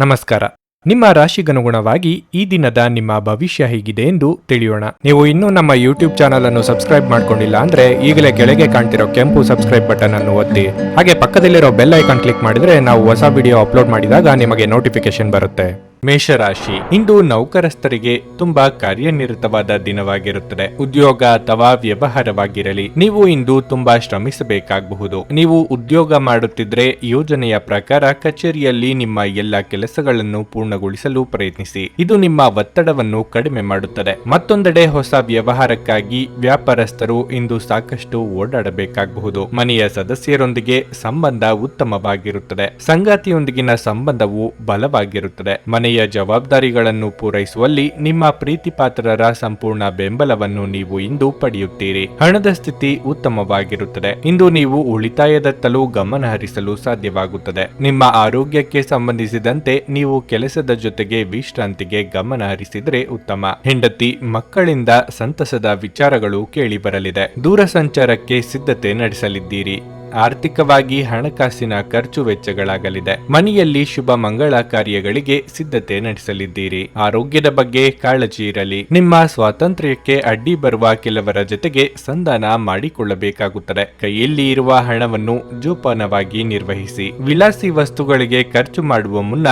ನಮಸ್ಕಾರ. ನಿಮ್ಮ ರಾಶಿಗನುಗುಣವಾಗಿ ಈ ದಿನದ ನಿಮ್ಮ ಭವಿಷ್ಯ ಹೇಗಿದೆ ಎಂದು ತಿಳಿಯೋಣ. ನೀವು ಇನ್ನೂ ನಮ್ಮ ಯೂಟ್ಯೂಬ್ ಚಾನಲ್ ಅನ್ನು ಸಬ್ಸ್ಕ್ರೈಬ್ ಮಾಡ್ಕೊಂಡಿಲ್ಲ ಅಂದ್ರೆ ಈಗಲೇ ಕೆಳಗೆ ಕಾಣ್ತಿರೋ ಕೆಂಪು ಸಬ್ಸ್ಕ್ರೈಬ್ ಬಟನ್ ಅನ್ನು ಒತ್ತಿ. ಹಾಗೆ ಪಕ್ಕದಲ್ಲಿರೋ ಬೆಲ್ ಐಕಾನ್ ಕ್ಲಿಕ್ ಮಾಡಿದ್ರೆ ನಾವು ಹೊಸ ವಿಡಿಯೋ ಅಪ್ಲೋಡ್ ಮಾಡಿದಾಗ ನಿಮಗೆ ನೋಟಿಫಿಕೇಶನ್ ಬರುತ್ತೆ. ಮೇಷರಾಶಿ, ಇಂದು ನೌಕರಸ್ಥರಿಗೆ ತುಂಬಾ ಕಾರ್ಯನಿರತವಾದ ದಿನವಾಗಿರುತ್ತದೆ. ಉದ್ಯೋಗ ಅಥವಾ ವ್ಯವಹಾರವಾಗಿರಲಿ, ನೀವು ಇಂದು ತುಂಬಾ ಶ್ರಮಿಸಬೇಕಾಗಬಹುದು. ನೀವು ಉದ್ಯೋಗ ಮಾಡುತ್ತಿದ್ರೆ ಯೋಜನೆಯ ಪ್ರಕಾರ ಕಚೇರಿಯಲ್ಲಿ ನಿಮ್ಮ ಎಲ್ಲ ಕೆಲಸಗಳನ್ನು ಪೂರ್ಣಗೊಳಿಸಲು ಪ್ರಯತ್ನಿಸಿ. ಇದು ನಿಮ್ಮ ಒತ್ತಡವನ್ನು ಕಡಿಮೆ ಮಾಡುತ್ತದೆ. ಮತ್ತೊಂದೆಡೆ ಹೊಸ ವ್ಯವಹಾರಕ್ಕಾಗಿ ವ್ಯಾಪಾರಸ್ಥರು ಇಂದು ಸಾಕಷ್ಟು ಓಡಾಡಬೇಕಾಗಬಹುದು. ಮನೆಯ ಸದಸ್ಯರೊಂದಿಗೆ ಸಂಬಂಧ ಉತ್ತಮವಾಗಿರುತ್ತದೆ. ಸಂಗಾತಿಯೊಂದಿಗಿನ ಸಂಬಂಧವು ಬಲವಾಗಿರುತ್ತದೆ. ಮನೆಯ ಜವಾಬ್ದಾರಿಗಳನ್ನು ಪೂರೈಸುವಲ್ಲಿ ನಿಮ್ಮ ಪ್ರೀತಿಪಾತ್ರರ ಸಂಪೂರ್ಣ ಬೆಂಬಲವನ್ನು ನೀವು ಇಂದು ಪಡೆಯುತ್ತೀರಿ. ಹಣದ ಸ್ಥಿತಿ ಉತ್ತಮವಾಗಿರುತ್ತದೆ. ಇಂದು ನೀವು ಉಳಿತಾಯದತ್ತಲೂ ಗಮನ ಹರಿಸಲು ಸಾಧ್ಯವಾಗುತ್ತದೆ. ನಿಮ್ಮ ಆರೋಗ್ಯಕ್ಕೆ ಸಂಬಂಧಿಸಿದಂತೆ ನೀವು ಕೆಲಸದ ಜೊತೆಗೆ ವಿಶ್ರಾಂತಿಗೆ ಗಮನ ಹರಿಸಿದರೆ ಉತ್ತಮ. ಹೆಂಡತಿ ಮಕ್ಕಳಿಂದ ಸಂತಸದ ವಿಚಾರಗಳು ಕೇಳಿಬರಲಿದೆ. ದೂರ ಸಂಚಾರಕ್ಕೆ ಸಿದ್ಧತೆ ನಡೆಸಲಿದ್ದೀರಿ. ಆರ್ಥಿಕವಾಗಿ ಹಣಕಾಸಿನ ಖರ್ಚು ವೆಚ್ಚಗಳಾಗಲಿದೆ. ಮನೆಯಲ್ಲಿ ಶುಭ ಮಂಗಳ ಕಾರ್ಯಗಳಿಗೆ ಸಿದ್ಧತೆ ನಡೆಸಲಿದ್ದೀರಿ. ಆರೋಗ್ಯದ ಬಗ್ಗೆ ಕಾಳಜಿ ಇರಲಿ. ನಿಮ್ಮ ಸ್ವಾತಂತ್ರ್ಯಕ್ಕೆ ಅಡ್ಡಿ ಬರುವ ಕೆಲವರ ಜೊತೆಗೆ ಸಂಧಾನ ಮಾಡಿಕೊಳ್ಳಬೇಕಾಗುತ್ತದೆ. ಕೈಯಲ್ಲಿ ಇರುವ ಹಣವನ್ನು ಜೋಪಾನವಾಗಿ ನಿರ್ವಹಿಸಿ. ವಿಲಾಸಿ ವಸ್ತುಗಳಿಗೆ ಖರ್ಚು ಮಾಡುವ ಮುನ್ನ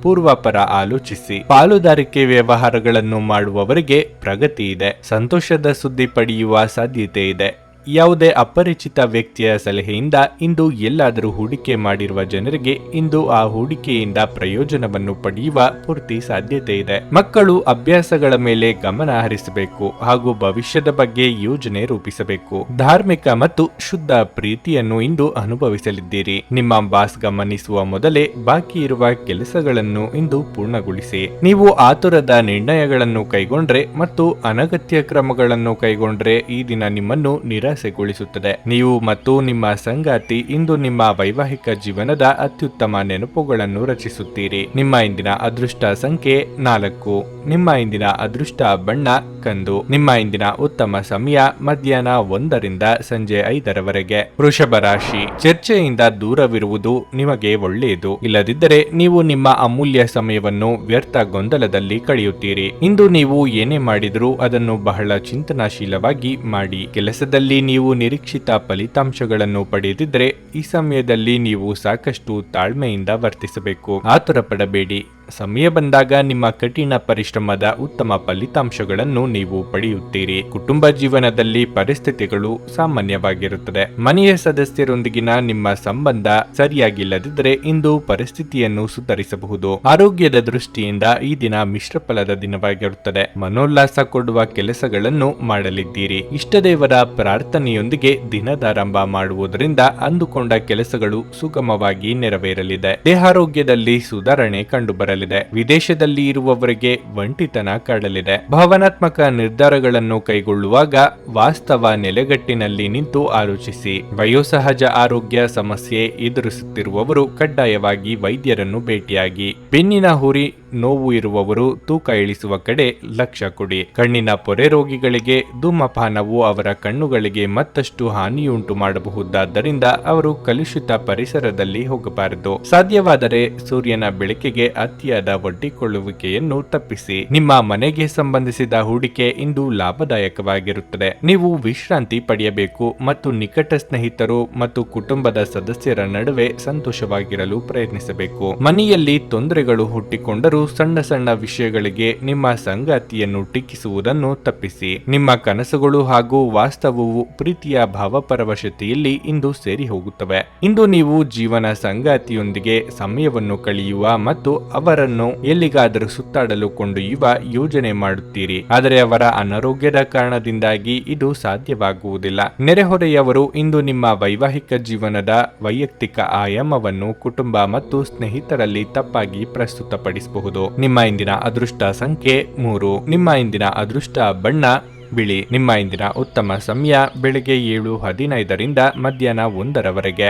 ಪೂರ್ವಾಪರ ಆಲೋಚಿಸಿ. ಪಾಲುದಾರಿಕೆ ವ್ಯವಹಾರಗಳನ್ನು ಮಾಡುವವರಿಗೆ ಪ್ರಗತಿ ಇದೆ. ಸಂತೋಷದ ಸುದ್ದಿ ಪಡೆಯುವ ಸಾಧ್ಯತೆ ಇದೆ. ಯಾವುದೇ ಅಪರಿಚಿತ ವ್ಯಕ್ತಿಯ ಸಲಹೆಯಿಂದ ಇಂದು ಎಲ್ಲಾದರೂ ಹೂಡಿಕೆ ಮಾಡಿರುವ ಜನರಿಗೆ ಇಂದು ಆ ಹೂಡಿಕೆಯಿಂದ ಪ್ರಯೋಜನವನ್ನು ಪಡೆಯುವ ಪೂರ್ತಿ ಸಾಧ್ಯತೆ ಇದೆ. ಮಕ್ಕಳು ಅಭ್ಯಾಸಗಳ ಮೇಲೆ ಗಮನ ಹರಿಸಬೇಕು ಹಾಗೂ ಭವಿಷ್ಯದ ಬಗ್ಗೆ ಯೋಜನೆ ರೂಪಿಸಬೇಕು. ಧಾರ್ಮಿಕ ಮತ್ತು ಶುದ್ಧ ಪ್ರೀತಿಯನ್ನು ಇಂದು ಅನುಭವಿಸಲಿದ್ದೀರಿ. ನಿಮ್ಮ ಬಾಸ್ ಗಮನಿಸುವ ಮೊದಲೇ ಬಾಕಿ ಇರುವ ಕೆಲಸಗಳನ್ನು ಇಂದು ಪೂರ್ಣಗೊಳಿಸಿ. ನೀವು ಆತುರದ ನಿರ್ಣಯಗಳನ್ನು ಕೈಗೊಂಡ್ರೆ ಮತ್ತು ಅನಗತ್ಯ ಕ್ರಮಗಳನ್ನು ಕೈಗೊಂಡ್ರೆ ಈ ದಿನ ನಿಮ್ಮನ್ನು ನಿರಾಸೆಗೊಳಿಸುತ್ತದೆ. ನೀವು ಮತ್ತು ನಿಮ್ಮ ಸಂಗಾತಿ ಇಂದು ನಿಮ್ಮ ವೈವಾಹಿಕ ಜೀವನದ ಅತ್ಯುತ್ತಮ ನೆನಪುಗಳನ್ನು ರಚಿಸುತ್ತೀರಿ. ನಿಮ್ಮ ಇಂದಿನ ಅದೃಷ್ಟ ಸಂಖ್ಯೆ 4. ನಿಮ್ಮ ಇಂದಿನ ಅದೃಷ್ಟ ಬಣ್ಣ ಕಂದು. ನಿಮ್ಮ ಇಂದಿನ ಉತ್ತಮ ಸಮಯ ಮಧ್ಯಾಹ್ನ 1ರಿಂದ ಸಂಜೆ 5ರವರೆಗೆ. ವೃಷಭ ರಾಶಿ, ಚರ್ಚೆಯಿಂದ ದೂರವಿರುವುದು ನಿಮಗೆ ಒಳ್ಳೆಯದು. ಇಲ್ಲದಿದ್ದರೆ ನೀವು ನಿಮ್ಮ ಅಮೂಲ್ಯ ಸಮಯವನ್ನು ವ್ಯರ್ಥ ಗೊಂದಲದಲ್ಲಿ ಕಳೆಯುತ್ತೀರಿ. ಇಂದು ನೀವು ಏನೇ ಮಾಡಿದರೂ ಅದನ್ನು ಬಹಳ ಚಿಂತನಾಶೀಲವಾಗಿ ಮಾಡಿ. ಕೆಲಸದಲ್ಲಿ ನೀವು ನಿರೀಕ್ಷಿತ ಫಲಿತಾಂಶಗಳನ್ನು ಪಡೆದಿದ್ದರೆ ಈ ಸಮಯದಲ್ಲಿ ನೀವು ಸಾಕಷ್ಟು ತಾಳ್ಮೆಯಿಂದ ವರ್ತಿಸಬೇಕು. ಆತುರ ಪಡಬೇಡಿ. ಸಮಯ ಬಂದಾಗ ನಿಮ್ಮ ಕಠಿಣ ಪರಿಶ್ರಮದ ಉತ್ತಮ ಫಲಿತಾಂಶಗಳನ್ನು ನೀವು ಪಡೆಯುತ್ತೀರಿ. ಕುಟುಂಬ ಜೀವನದಲ್ಲಿ ಪರಿಸ್ಥಿತಿಗಳು ಸಾಮಾನ್ಯವಾಗಿರುತ್ತದೆ. ಮನೆಯ ಸದಸ್ಯರೊಂದಿಗಿನ ನಿಮ್ಮ ಸಂಬಂಧ ಸರಿಯಾಗಿಲ್ಲದಿದ್ದರೆ ಇಂದು ಪರಿಸ್ಥಿತಿಯನ್ನು ಸುಧಾರಿಸಬಹುದು. ಆರೋಗ್ಯದ ದೃಷ್ಟಿಯಿಂದ ಈ ದಿನ ಮಿಶ್ರ ಫಲದ ದಿನವಾಗಿರುತ್ತದೆ. ಮನೋಲ್ಲಾಸ ಕೊಡುವ ಕೆಲಸಗಳನ್ನು ಮಾಡಲಿದ್ದೀರಿ. ಇಷ್ಟದೇವರ ಪ್ರಾರ್ಥನೆಯೊಂದಿಗೆ ದಿನದಾರಂಭ ಮಾಡುವುದರಿಂದ ಅಂದುಕೊಂಡ ಕೆಲಸಗಳು ಸುಗಮವಾಗಿ ನೆರವೇರಲಿದೆ. ದೇಹಾರೋಗ್ಯದಲ್ಲಿ ಸುಧಾರಣೆ ಕಂಡುಬರಲಿದೆ. ವಿದೇಶದಲ್ಲಿ ಇರುವವರಿಗೆ ಒಂಟಿತನ ಕಾಡಲಿದೆ. ಭಾವನಾತ್ಮಕ ನಿರ್ಧಾರಗಳನ್ನು ಕೈಗೊಳ್ಳುವಾಗ ವಾಸ್ತವ ನೆಲೆಗಟ್ಟಿನಲ್ಲಿ ನಿಂತು ಆಲೋಚಿಸಿ. ವಯೋಸಹಜ ಆರೋಗ್ಯ ಸಮಸ್ಯೆ ಎದುರಿಸುತ್ತಿರುವವರು ಕಡ್ಡಾಯವಾಗಿ ವೈದ್ಯರನ್ನು ಭೇಟಿಯಾಗಿ. ಬೆನ್ನಿನ ಹುರಿ ನೋವು ಇರುವವರು ತೂಕ ಇಳಿಸುವ ಕಡೆ ಲಕ್ಷ್ಯ ಕೊಡಿ. ಕಣ್ಣಿನ ಪೊರೆ ರೋಗಿಗಳಿಗೆ ಧೂಮಪಾನವು ಅವರ ಕಣ್ಣುಗಳಿಗೆ ಮತ್ತಷ್ಟು ಹಾನಿಯುಂಟು ಮಾಡಬಹುದಾದ್ದರಿಂದ ಅವರು ಕಲುಷಿತ ಪರಿಸರದಲ್ಲಿ ಹೋಗಬಾರದು. ಸಾಧ್ಯವಾದರೆ ಸೂರ್ಯನ ಬೆಳಕಿಗೆ ಅತಿಯಾದ ಒಡ್ಡಿಕೊಳ್ಳುವಿಕೆಯನ್ನು ತಪ್ಪಿಸಿ. ನಿಮ್ಮ ಮನೆಗೆ ಸಂಬಂಧಿಸಿದ ಹೂಡಿಕೆ ಇಂದು ಲಾಭದಾಯಕವಾಗಿರುತ್ತದೆ. ನೀವು ವಿಶ್ರಾಂತಿ ಪಡೆಯಬೇಕು ಮತ್ತು ನಿಕಟ ಸ್ನೇಹಿತರು ಮತ್ತು ಕುಟುಂಬದ ಸದಸ್ಯರ ನಡುವೆ ಸಂತೋಷವಾಗಿರಲು ಪ್ರಯತ್ನಿಸಬೇಕು. ಮನೆಯಲ್ಲಿ ತೊಂದರೆಗಳು ಹುಟ್ಟಿಕೊಂಡರೂ ಸಣ್ಣ ಸಣ್ಣ ವಿಷಯಗಳಿಗೆ ನಿಮ್ಮ ಸಂಗಾತಿಯನ್ನು ಟೀಕಿಸುವುದನ್ನು ತಪ್ಪಿಸಿ. ನಿಮ್ಮ ಕನಸುಗಳು ಹಾಗೂ ವಾಸ್ತವವು ಪ್ರೀತಿಯ ಭಾವಪರವಶತೆಯಲ್ಲಿ ಇಂದು ಸೇರಿ ಹೋಗುತ್ತವೆ. ಇಂದು ನೀವು ಜೀವನ ಸಂಗಾತಿಯೊಂದಿಗೆ ಸಮಯವನ್ನು ಕಳೆಯುವ ಮತ್ತು ಅವರನ್ನು ಎಲ್ಲಿಗಾದರೂ ಸುತ್ತಾಡಲು ಕೊಂಡೊಯ್ಯುವ ಯೋಜನೆ ಮಾಡುತ್ತೀರಿ. ಆದರೆ ಅವರ ಅನಾರೋಗ್ಯದ ಕಾರಣದಿಂದಾಗಿ ಇದು ಸಾಧ್ಯವಾಗುವುದಿಲ್ಲ. ನೆರೆಹೊರೆಯವರು ಇಂದು ನಿಮ್ಮ ವೈವಾಹಿಕ ಜೀವನದ ವೈಯಕ್ತಿಕ ಆಯಾಮವನ್ನು ಕುಟುಂಬ ಮತ್ತು ಸ್ನೇಹಿತರಲ್ಲಿ ತಪ್ಪಾಗಿ ಪ್ರಸ್ತುತಪಡಿಸಬಹುದು. ನಿಮ್ಮ ಇಂದಿನ ಅದೃಷ್ಟ ಸಂಖ್ಯೆ 3. ನಿಮ್ಮ ಇಂದಿನ ಅದೃಷ್ಟ ಬಣ್ಣ ಬಿಳಿ. ನಿಮ್ಮ ಇಂದಿನ ಉತ್ತಮ ಸಮಯ ಬೆಳಗ್ಗೆ 7:15ರಿಂದ ಮಧ್ಯಾಹ್ನ 1ರವರೆಗೆ.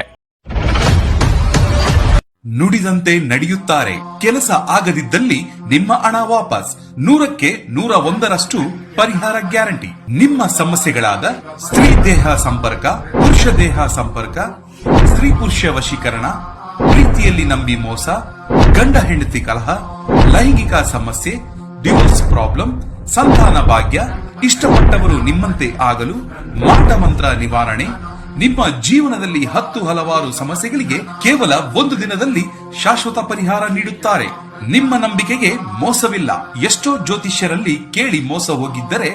ನುಡಿದಂತೆ ನಡೆಯುತ್ತಾರೆ. ಕೆಲಸ ಆಗದಿದ್ದಲ್ಲಿ ನಿಮ್ಮ ಹಣ ವಾಪಸ್. 100ಕ್ಕೆ 101ರಷ್ಟು ಪರಿಹಾರ ಗ್ಯಾರಂಟಿ. ನಿಮ್ಮ ಸಮಸ್ಯೆಗಳಾದ ಸ್ತ್ರೀ ದೇಹ ಸಂಪರ್ಕ, ಪುರುಷ ದೇಹ ಸಂಪರ್ಕ, ಸ್ತ್ರೀ ಪುರುಷ ವಶೀಕರಣ, ಪ್ರೀತಿಯಲ್ಲಿ ನಂಬಿ ಮೋಸ, ಗಂಡ ಹೆಂಡತಿ ಕಲಹ, ಲೈಂಗಿಕ ಸಮಸ್ಯೆ, ಡಿವೋರ್ಸ್ ಪ್ರಾಬ್ಲಮ್, ಸಂತಾನ ಭಾಗ್ಯ, ಇಷ್ಟಪಟ್ಟವರು ನಿಮ್ಮಂತೆ ಆಗಲು ಮಾಟ ಮಂತ್ರ ನಿವಾರಣೆ. ನಿಮ್ಮ ಜೀವನದಲ್ಲಿ ಹಲವಾರು ಸಮಸ್ಯೆಗಳಿಗೆ ಕೇವಲ ಒಂದು ದಿನದಲ್ಲಿ ಶಾಶ್ವತ ಪರಿಹಾರ ನೀಡುತ್ತಾರೆ. ನಿಮ್ಮ ನಂಬಿಕೆಗೆ ಮೋಸವಿಲ್ಲ. ಎಷ್ಟೋ ಜ್ಯೋತಿಷ್ಯರಲ್ಲಿ ಕೇಳಿ ಮೋಸ ಹೋಗಿದ್ದರೆ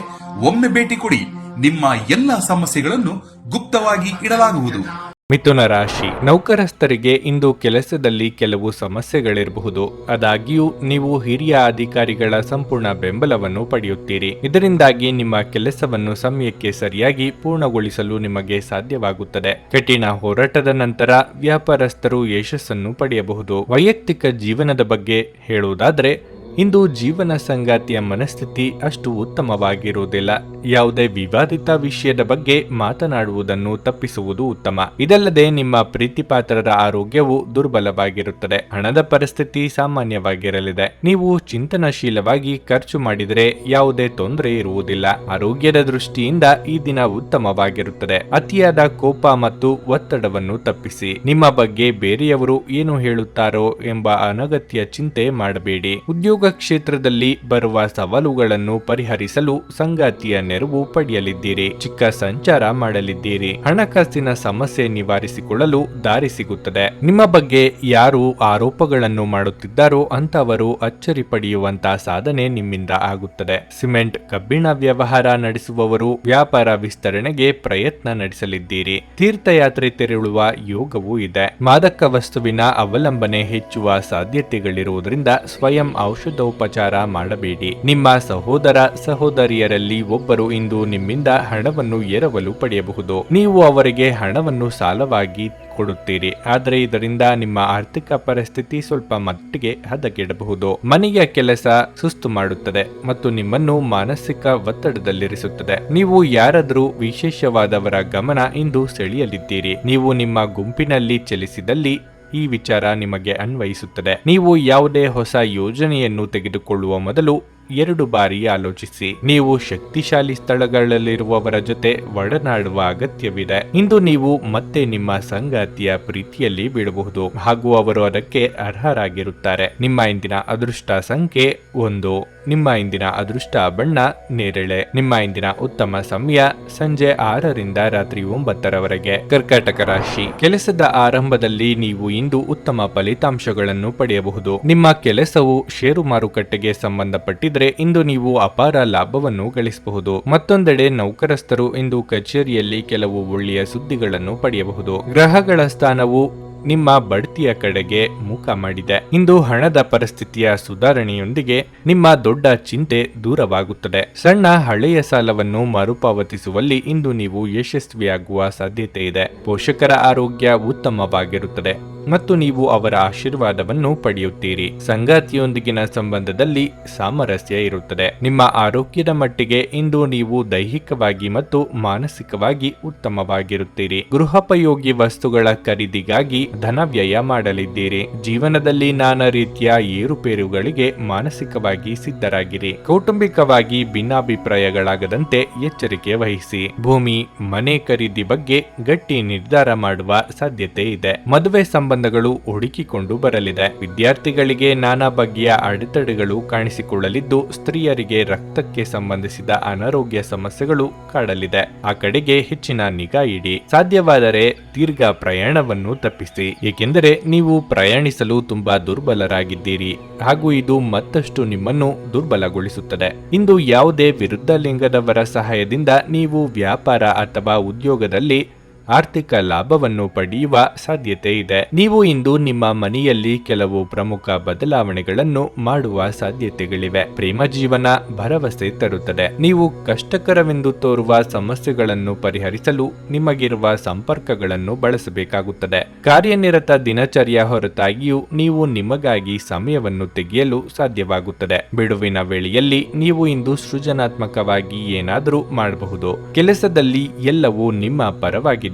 ಒಮ್ಮೆ ಭೇಟಿ ಕೊಡಿ. ನಿಮ್ಮ ಎಲ್ಲಾ ಸಮಸ್ಯೆಗಳನ್ನು ಗುಪ್ತವಾಗಿ ಇಡಲಾಗುವುದು. ಮಿಥುನ ರಾಶಿ ನೌಕರಸ್ಥರಿಗೆ ಇಂದು ಕೆಲಸದಲ್ಲಿ ಕೆಲವು ಸಮಸ್ಯೆಗಳಿರಬಹುದು. ಆದಾಗ್ಯೂ ನೀವು ಹಿರಿಯ ಅಧಿಕಾರಿಗಳ ಸಂಪೂರ್ಣ ಬೆಂಬಲವನ್ನು ಪಡೆಯುತ್ತೀರಿ. ಇದರಿಂದಾಗಿ ನಿಮ್ಮ ಕೆಲಸವನ್ನು ಸಮಯಕ್ಕೆ ಸರಿಯಾಗಿ ಪೂರ್ಣಗೊಳಿಸಲು ನಿಮಗೆ ಸಾಧ್ಯವಾಗುತ್ತದೆ. ಕಠಿಣ ಹೋರಾಟದ ನಂತರ ವ್ಯಾಪಾರಸ್ಥರು ಯಶಸ್ಸನ್ನು ಪಡೆಯಬಹುದು. ವೈಯಕ್ತಿಕ ಜೀವನದ ಬಗ್ಗೆ ಹೇಳುವುದಾದರೆ ಇಂದು ಜೀವನ ಸಂಗಾತಿಯ ಮನಸ್ಥಿತಿ ಅಷ್ಟು ಉತ್ತಮವಾಗಿರುವುದಿಲ್ಲ. ಯಾವುದೇ ವಿವಾದಿತ ವಿಷಯದ ಬಗ್ಗೆ ಮಾತನಾಡುವುದನ್ನು ತಪ್ಪಿಸುವುದು ಉತ್ತಮ. ಇದಲ್ಲದೆ ನಿಮ್ಮ ಪ್ರೀತಿಪಾತ್ರರ ಆರೋಗ್ಯವು ದುರ್ಬಲವಾಗಿರುತ್ತದೆ. ಹಣದ ಪರಿಸ್ಥಿತಿ ಸಾಮಾನ್ಯವಾಗಿರಲಿದೆ. ನೀವು ಚಿಂತನಶೀಲವಾಗಿ ಖರ್ಚು ಮಾಡಿದರೆ ಯಾವುದೇ ತೊಂದರೆ ಇರುವುದಿಲ್ಲ. ಆರೋಗ್ಯದ ದೃಷ್ಟಿಯಿಂದ ಈ ದಿನ ಉತ್ತಮವಾಗಿರುತ್ತದೆ. ಅತಿಯಾದ ಕೋಪ ಮತ್ತು ಒತ್ತಡವನ್ನು ತಪ್ಪಿಸಿ. ನಿಮ್ಮ ಬಗ್ಗೆ ಬೇರೆಯವರು ಏನು ಹೇಳುತ್ತಾರೋ ಎಂಬ ಅನಗತ್ಯ ಚಿಂತೆ ಮಾಡಬೇಡಿ. ಉದ್ಯೋಗ ಕ್ಷೇತ್ರದಲ್ಲಿ ಬರುವ ಸವಾಲುಗಳನ್ನು ಪರಿಹರಿಸಲು ಸಂಗಾತಿಯ ನೆರವು ಪಡೆಯಲಿದ್ದೀರಿ. ಚಿಕ್ಕ ಸಂಚಾರ ಮಾಡಲಿದ್ದೀರಿ. ಹಣಕಾಸಿನ ಸಮಸ್ಯೆ ನಿವಾರಿಸಿಕೊಳ್ಳಲು ದಾರಿ ಸಿಗುತ್ತದೆ. ನಿಮ್ಮ ಬಗ್ಗೆ ಯಾರು ಆರೋಪಗಳನ್ನು ಮಾಡುತ್ತಿದ್ದಾರೋ ಅಂತವರು ಅಚ್ಚರಿ ಪಡೆಯುವಂತಹ ಸಾಧನೆ ನಿಮ್ಮಿಂದ ಆಗುತ್ತದೆ. ಸಿಮೆಂಟ್ ಕಬ್ಬಿಣ ವ್ಯವಹಾರ ನಡೆಸುವವರು ವ್ಯಾಪಾರ ವಿಸ್ತರಣೆಗೆ ಪ್ರಯತ್ನ ನಡೆಸಲಿದ್ದೀರಿ. ತೀರ್ಥಯಾತ್ರೆ ತೆರಳುವ ಯೋಗವೂ ಇದೆ. ಮಾದಕ ವಸ್ತುವಿನ ಅವಲಂಬನೆ ಹೆಚ್ಚುವ ಸಾಧ್ಯತೆಗಳಿರುವುದರಿಂದ ಸ್ವಯಂ ಔಷಧೋಪಚಾರ ಮಾಡಬೇಡಿ. ನಿಮ್ಮ ಸಹೋದರ ಸಹೋದರಿಯರಲ್ಲಿ ಒಬ್ಬರು ಇಂದು ನಿಮ್ಮಿಂದ ಹಣವನ್ನು ಎರವಲು ಪಡೆಯಬಹುದು. ನೀವು ಅವರಿಗೆ ಹಣವನ್ನು ಸಾಲವಾಗಿ ಕೊಡುತ್ತೀರಿ. ಆದರೆ ಇದರಿಂದ ನಿಮ್ಮ ಆರ್ಥಿಕ ಪರಿಸ್ಥಿತಿ ಸ್ವಲ್ಪ ಮಟ್ಟಿಗೆ ಹದಗೆಡಬಹುದು. ಮನೆಯ ಕೆಲಸ ಸುಸ್ತು ಮಾಡುತ್ತದೆ ಮತ್ತು ನಿಮ್ಮನ್ನು ಮಾನಸಿಕ ಒತ್ತಡದಲ್ಲಿರಿಸುತ್ತದೆ. ನೀವು ಯಾರಾದರೂ ವಿಶೇಷವಾದವರ ಗಮನ ಇಂದು ಸೆಳೆಯಲಿದ್ದೀರಿ. ನೀವು ನಿಮ್ಮ ಗುಂಪಿನಲ್ಲಿ ಚಲಿಸಿದಲ್ಲಿ ಈ ವಿಚಾರ ನಿಮಗೆ ಅನ್ವಯಿಸುತ್ತದೆ. ನೀವು ಯಾವುದೇ ಹೊಸ ಯೋಜನೆಯನ್ನು ತೆಗೆದುಕೊಳ್ಳುವ ಮೊದಲು 2 ಬಾರಿ ಆಲೋಚಿಸಿ. ನೀವು ಶಕ್ತಿಶಾಲಿ ಸ್ಥಳಗಳಲ್ಲಿರುವವರ ಜೊತೆ ಒಡನಾಡುವ ಅಗತ್ಯವಿದೆ. ಇಂದು ನೀವು ಮತ್ತೆ ನಿಮ್ಮ ಸಂಗಾತಿಯ ಪ್ರೀತಿಯಲ್ಲಿ ಬೀಳಬಹುದು ಹಾಗೂ ಅವರು ಅದಕ್ಕೆ ಅರ್ಹರಾಗಿರುತ್ತಾರೆ. ನಿಮ್ಮ ಇಂದಿನ ಅದೃಷ್ಟ ಸಂಖ್ಯೆ 1. ನಿಮ್ಮ ಇಂದಿನ ಅದೃಷ್ಟ ಬಣ್ಣ ನೇರಳೆ. ನಿಮ್ಮ ಇಂದಿನ ಉತ್ತಮ ಸಮಯ ಸಂಜೆ 6ರಿಂದ ರಾತ್ರಿ 9ರವರೆಗೆ. ಕರ್ಕಾಟಕ ರಾಶಿ ಕೆಲಸದ ಆರಂಭದಲ್ಲಿ ನೀವು ಇಂದು ಉತ್ತಮ ಫಲಿತಾಂಶಗಳನ್ನು ಪಡೆಯಬಹುದು. ನಿಮ್ಮ ಕೆಲಸವು ಷೇರು ಮಾರುಕಟ್ಟೆಗೆ ಸಂಬಂಧಪಟ್ಟಿದ್ದರೆ ಇಂದು ನೀವು ಅಪಾರ ಲಾಭವನ್ನು ಗಳಿಸಬಹುದು. ಮತ್ತೊಂದೆಡೆ ನೌಕರಸ್ಥರು ಇಂದು ಕಚೇರಿಯಲ್ಲಿ ಕೆಲವು ಒಳ್ಳೆಯ ಸುದ್ದಿಗಳನ್ನು ಪಡೆಯಬಹುದು. ಗ್ರಹಗಳ ಸ್ಥಾನವು ನಿಮ್ಮ ಬಡ್ತಿಯ ಕಡೆಗೆ ಮುಖ ಮಾಡಿದೆ. ಇಂದು ಹಣದ ಪರಿಸ್ಥಿತಿಯ ಸುಧಾರಣೆಯೊಂದಿಗೆ ನಿಮ್ಮ ದೊಡ್ಡ ಚಿಂತೆ ದೂರವಾಗುತ್ತದೆ. ಸಣ್ಣ ಹಳೆಯ ಸಾಲವನ್ನು ಮರುಪಾವತಿಸುವಲ್ಲಿ ಇಂದು ನೀವು ಯಶಸ್ವಿಯಾಗುವ ಸಾಧ್ಯತೆ ಇದೆ. ಪೋಷಕರ ಆರೋಗ್ಯ ಉತ್ತಮವಾಗಿರುತ್ತದೆ ಮತ್ತು ನೀವು ಅವರ ಆಶೀರ್ವಾದವನ್ನು ಪಡೆಯುತ್ತೀರಿ. ಸಂಗಾತಿಯೊಂದಿಗಿನ ಸಂಬಂಧದಲ್ಲಿ ಸಾಮರಸ್ಯ ಇರುತ್ತದೆ. ನಿಮ್ಮ ಆರೋಗ್ಯದ ಮಟ್ಟಿಗೆ ಇಂದು ನೀವು ದೈಹಿಕವಾಗಿ ಮತ್ತು ಮಾನಸಿಕವಾಗಿ ಉತ್ತಮವಾಗಿರುತ್ತೀರಿ. ಗೃಹೋಪಯೋಗಿ ವಸ್ತುಗಳ ಖರೀದಿಗಾಗಿ ಧನ ವ್ಯಯ ಮಾಡಲಿದ್ದೀರಿ. ಜೀವನದಲ್ಲಿ ನಾನಾ ರೀತಿಯ ಏರುಪೇರುಗಳಿಗೆ ಮಾನಸಿಕವಾಗಿ ಸಿದ್ಧರಾಗಿರಿ. ಕೌಟುಂಬಿಕವಾಗಿ ಭಿನ್ನಾಭಿಪ್ರಾಯಗಳಾಗದಂತೆ ಎಚ್ಚರಿಕೆ ವಹಿಸಿ. ಭೂಮಿ ಮನೆ ಖರೀದಿ ಬಗ್ಗೆ ಗಟ್ಟಿ ನಿರ್ಧಾರ ಮಾಡುವ ಸಾಧ್ಯತೆ ಇದೆ. ಮದುವೆ ಸಂಬಂಧಗಳು ಹುಡುಕಿಕೊಂಡು ಬರಲಿದೆ. ವಿದ್ಯಾರ್ಥಿಗಳಿಗೆ ನಾನಾ ಬಗೆಯ ಅಡೆತಡೆಗಳು ಕಾಣಿಸಿಕೊಳ್ಳಲಿದ್ದು ಸ್ತ್ರೀಯರಿಗೆ ರಕ್ತಕ್ಕೆ ಸಂಬಂಧಿಸಿದ ಅನಾರೋಗ್ಯ ಸಮಸ್ಯೆಗಳು ಕಾಡಲಿದೆ. ಆ ಕಡೆಗೆ ಹೆಚ್ಚಿನ ನಿಗಾ ಇಡಿ. ಸಾಧ್ಯವಾದರೆ ದೀರ್ಘ ಪ್ರಯಾಣವನ್ನು ತಪ್ಪಿಸಿ, ಏಕೆಂದರೆ ನೀವು ಪ್ರಯಾಣಿಸಲು ತುಂಬಾ ದುರ್ಬಲರಾಗಿದ್ದೀರಿ ಹಾಗೂ ಇದು ಮತ್ತಷ್ಟು ನಿಮ್ಮನ್ನು ದುರ್ಬಲಗೊಳಿಸುತ್ತದೆ. ಇಂದು ಯಾವುದೇ ವಿರುದ್ಧ ಲಿಂಗದವರ ಸಹಾಯದಿಂದ ನೀವು ವ್ಯಾಪಾರ ಅಥವಾ ಉದ್ಯೋಗದಲ್ಲಿ ಆರ್ಥಿಕ ಲಾಭವನ್ನು ಪಡೆಯುವ ಸಾಧ್ಯತೆ ಇದೆ. ನೀವು ಇಂದು ನಿಮ್ಮ ಮನೆಯಲ್ಲಿ ಕೆಲವು ಪ್ರಮುಖ ಬದಲಾವಣೆಗಳನ್ನು ಮಾಡುವ ಸಾಧ್ಯತೆಗಳಿವೆ. ಪ್ರೇಮ ಜೀವನ ಭರವಸೆ ತರುತ್ತದೆ. ನೀವು ಕಷ್ಟಕರವೆಂದು ತೋರುವ ಸಮಸ್ಯೆಗಳನ್ನು ಪರಿಹರಿಸಲು ನಿಮಗಿರುವ ಸಂಪರ್ಕಗಳನ್ನು ಬಳಸಬೇಕಾಗುತ್ತದೆ. ಕಾರ್ಯನಿರತ ದಿನಚರ್ಯ ಹೊರತಾಗಿಯೂ ನೀವು ನಿಮಗಾಗಿ ಸಮಯವನ್ನು ತೆಗೆಯಲು ಸಾಧ್ಯವಾಗುತ್ತದೆ. ಬಿಡುವಿನ ವೇಳೆಯಲ್ಲಿ ನೀವು ಇಂದು ಸೃಜನಾತ್ಮಕವಾಗಿ ಏನಾದರೂ ಮಾಡಬಹುದು. ಕೆಲಸದಲ್ಲಿ ಎಲ್ಲವೂ ನಿಮ್ಮ ಪರವಾಗಿದ್ದಂತೆ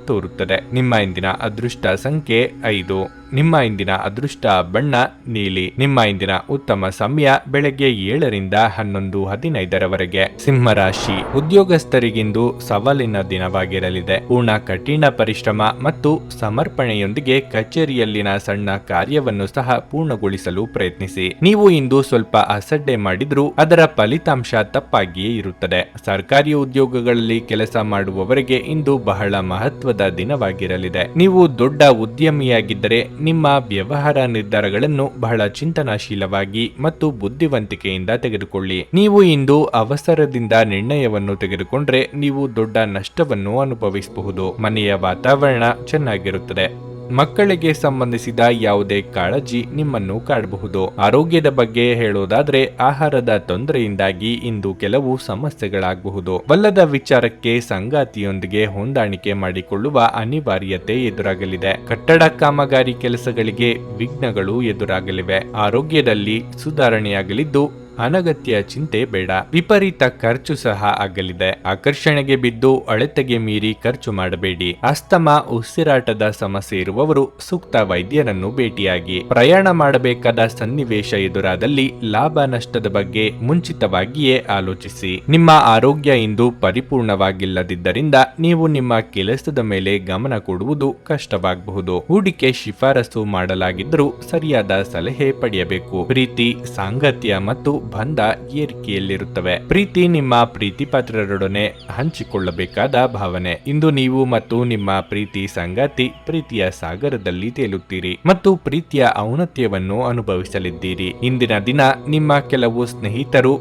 ತೋರುತ್ತದೆ. ನಿಮ್ಮ ಇಂದಿನ ಅದೃಷ್ಟ ಸಂಖ್ಯೆ 5. ನಿಮ್ಮ ಇಂದಿನ ಅದೃಷ್ಟ ಬಣ್ಣ ನೀಲಿ. ನಿಮ್ಮ ಇಂದಿನ ಉತ್ತಮ ಸಮಯ ಬೆಳಗ್ಗೆ 7ರಿಂದ 11:15 ಸಿಂಹರಾಶಿ, ಉದ್ಯೋಗಸ್ಥರಿಗಿಂದು ಸವಾಲಿನ ದಿನವಾಗಿರಲಿದೆ. ಪೂರ್ಣ ಕಠಿಣ ಪರಿಶ್ರಮ ಮತ್ತು ಸಮರ್ಪಣೆಯೊಂದಿಗೆ ಕಚೇರಿಯಲ್ಲಿನ ಸಣ್ಣ ಕಾರ್ಯವನ್ನು ಸಹ ಪೂರ್ಣಗೊಳಿಸಲು ಪ್ರಯತ್ನಿಸಿ. ನೀವು ಇಂದು ಸ್ವಲ್ಪ ಅಸಡ್ಡೆ ಮಾಡಿದ್ರೂ ಅದರ ಫಲಿತಾಂಶ ತಪ್ಪಾಗಿಯೇ ಇರುತ್ತದೆ. ಸರ್ಕಾರಿ ಉದ್ಯೋಗಗಳಲ್ಲಿ ಕೆಲಸ ಮಾಡುವವರಿಗೆ ಇಂದು ಬಹಳ ಮಹತ್ವದ ದಿನವಾಗಿರಲಿದೆ. ನೀವು ದೊಡ್ಡ ಉದ್ಯಮಿಯಾಗಿದ್ದರೆ ನಿಮ್ಮ ವ್ಯವಹಾರ ನಿರ್ಧಾರಗಳನ್ನು ಬಹಳ ಚಿಂತನಾಶೀಲವಾಗಿ ಮತ್ತು ಬುದ್ಧಿವಂತಿಕೆಯಿಂದ ತೆಗೆದುಕೊಳ್ಳಿ. ನೀವು ಇಂದು ಅವಸರದಿಂದ ನಿರ್ಣಯವನ್ನು ತೆಗೆದುಕೊಂಡ್ರೆ ನೀವು ದೊಡ್ಡ ನಷ್ಟವನ್ನು ಅನುಭವಿಸಬಹುದು. ಮನೆಯ ವಾತಾವರಣ ಚೆನ್ನಾಗಿರುತ್ತದೆ. ಮಕ್ಕಳಿಗೆ ಸಂಬಂಧಿಸಿದ ಯಾವುದೇ ಕಾಳಜಿ ನಿಮ್ಮನ್ನು ಕಾಡಬಹುದು. ಆರೋಗ್ಯದ ಬಗ್ಗೆ ಹೇಳೋದಾದ್ರೆ ಆಹಾರದ ತೊಂದರೆಯಿಂದಾಗಿ ಇಂದು ಕೆಲವು ಸಮಸ್ಯೆಗಳಾಗಬಹುದು. ವಲ್ಲದ ವಿಚಾರಕ್ಕೆ ಸಂಗಾತಿಯೊಂದಿಗೆ ಹೊಂದಾಣಿಕೆ ಮಾಡಿಕೊಳ್ಳುವ ಅನಿವಾರ್ಯತೆ ಎದುರಾಗಲಿದೆ. ಕಟ್ಟಡ ಕಾಮಗಾರಿ ಕೆಲಸಗಳಿಗೆ ವಿಘ್ನಗಳು ಎದುರಾಗಲಿವೆ. ಆರೋಗ್ಯದಲ್ಲಿ ಸುಧಾರಣೆಯಾಗಲಿದ್ದು ಅನಗತ್ಯ ಚಿಂತೆ ಬೇಡ. ವಿಪರೀತ ಖರ್ಚು ಸಹ ಆಗಲಿದೆ. ಆಕರ್ಷಣೆಗೆ ಬಿದ್ದು ಅಳತೆಗೆ ಮೀರಿ ಖರ್ಚು ಮಾಡಬೇಡಿ. ಅಸ್ತಮಾ, ಉಸಿರಾಟದ ಸಮಸ್ಯೆ ಇರುವವರು ಸೂಕ್ತ ವೈದ್ಯರನ್ನು ಭೇಟಿಯಾಗಿ. ಪ್ರಯಾಣ ಮಾಡಬೇಕಾದ ಸನ್ನಿವೇಶ ಎದುರಾದಲ್ಲಿ ಲಾಭ ನಷ್ಟದ ಬಗ್ಗೆ ಮುಂಚಿತವಾಗಿಯೇ ಆಲೋಚಿಸಿ. ನಿಮ್ಮ ಆರೋಗ್ಯ ಇಂದು ಪರಿಪೂರ್ಣವಾಗಿಲ್ಲದಿದ್ದರಿಂದ ನೀವು ನಿಮ್ಮ ಕೆಲಸದ ಮೇಲೆ ಗಮನ ಕೊಡುವುದು ಕಷ್ಟವಾಗಬಹುದು. ಹೂಡಿಕೆ ಶಿಫಾರಸು ಮಾಡಲಾಗಿದ್ದರೂ ಸರಿಯಾದ ಸಲಹೆ ಪಡೆಯಬೇಕು. ಪ್ರೀತಿ, ಸಾಂಗತ್ಯ ಮತ್ತು ಬಂಧ ಏರಿಕೆಯಲ್ಲಿರುತ್ತವೆ. ಪ್ರೀತಿ ನಿಮ್ಮ ಪ್ರೀತಿಪಾತ್ರರೊಡನೆ ಹಂಚಿಕೊಳ್ಳಬೇಕಾದ ಭಾವನೆ. ಇಂದು ನೀವು ಮತ್ತು ನಿಮ್ಮ ಪ್ರೀತಿ ಸಂಗಾತಿ ಪ್ರೀತಿಯ ಸಾಗರದಲ್ಲಿ ತೇಲುತ್ತೀರಿ ಮತ್ತು ಪ್ರೀತಿಯ ಔನ್ನತ್ಯವನ್ನು ಅನುಭವಿಸಲಿದ್ದೀರಿ. ಇಂದಿನ ದಿನ ನಿಮ್ಮ ಕೆಲವು ಸ್ನೇಹಿತರು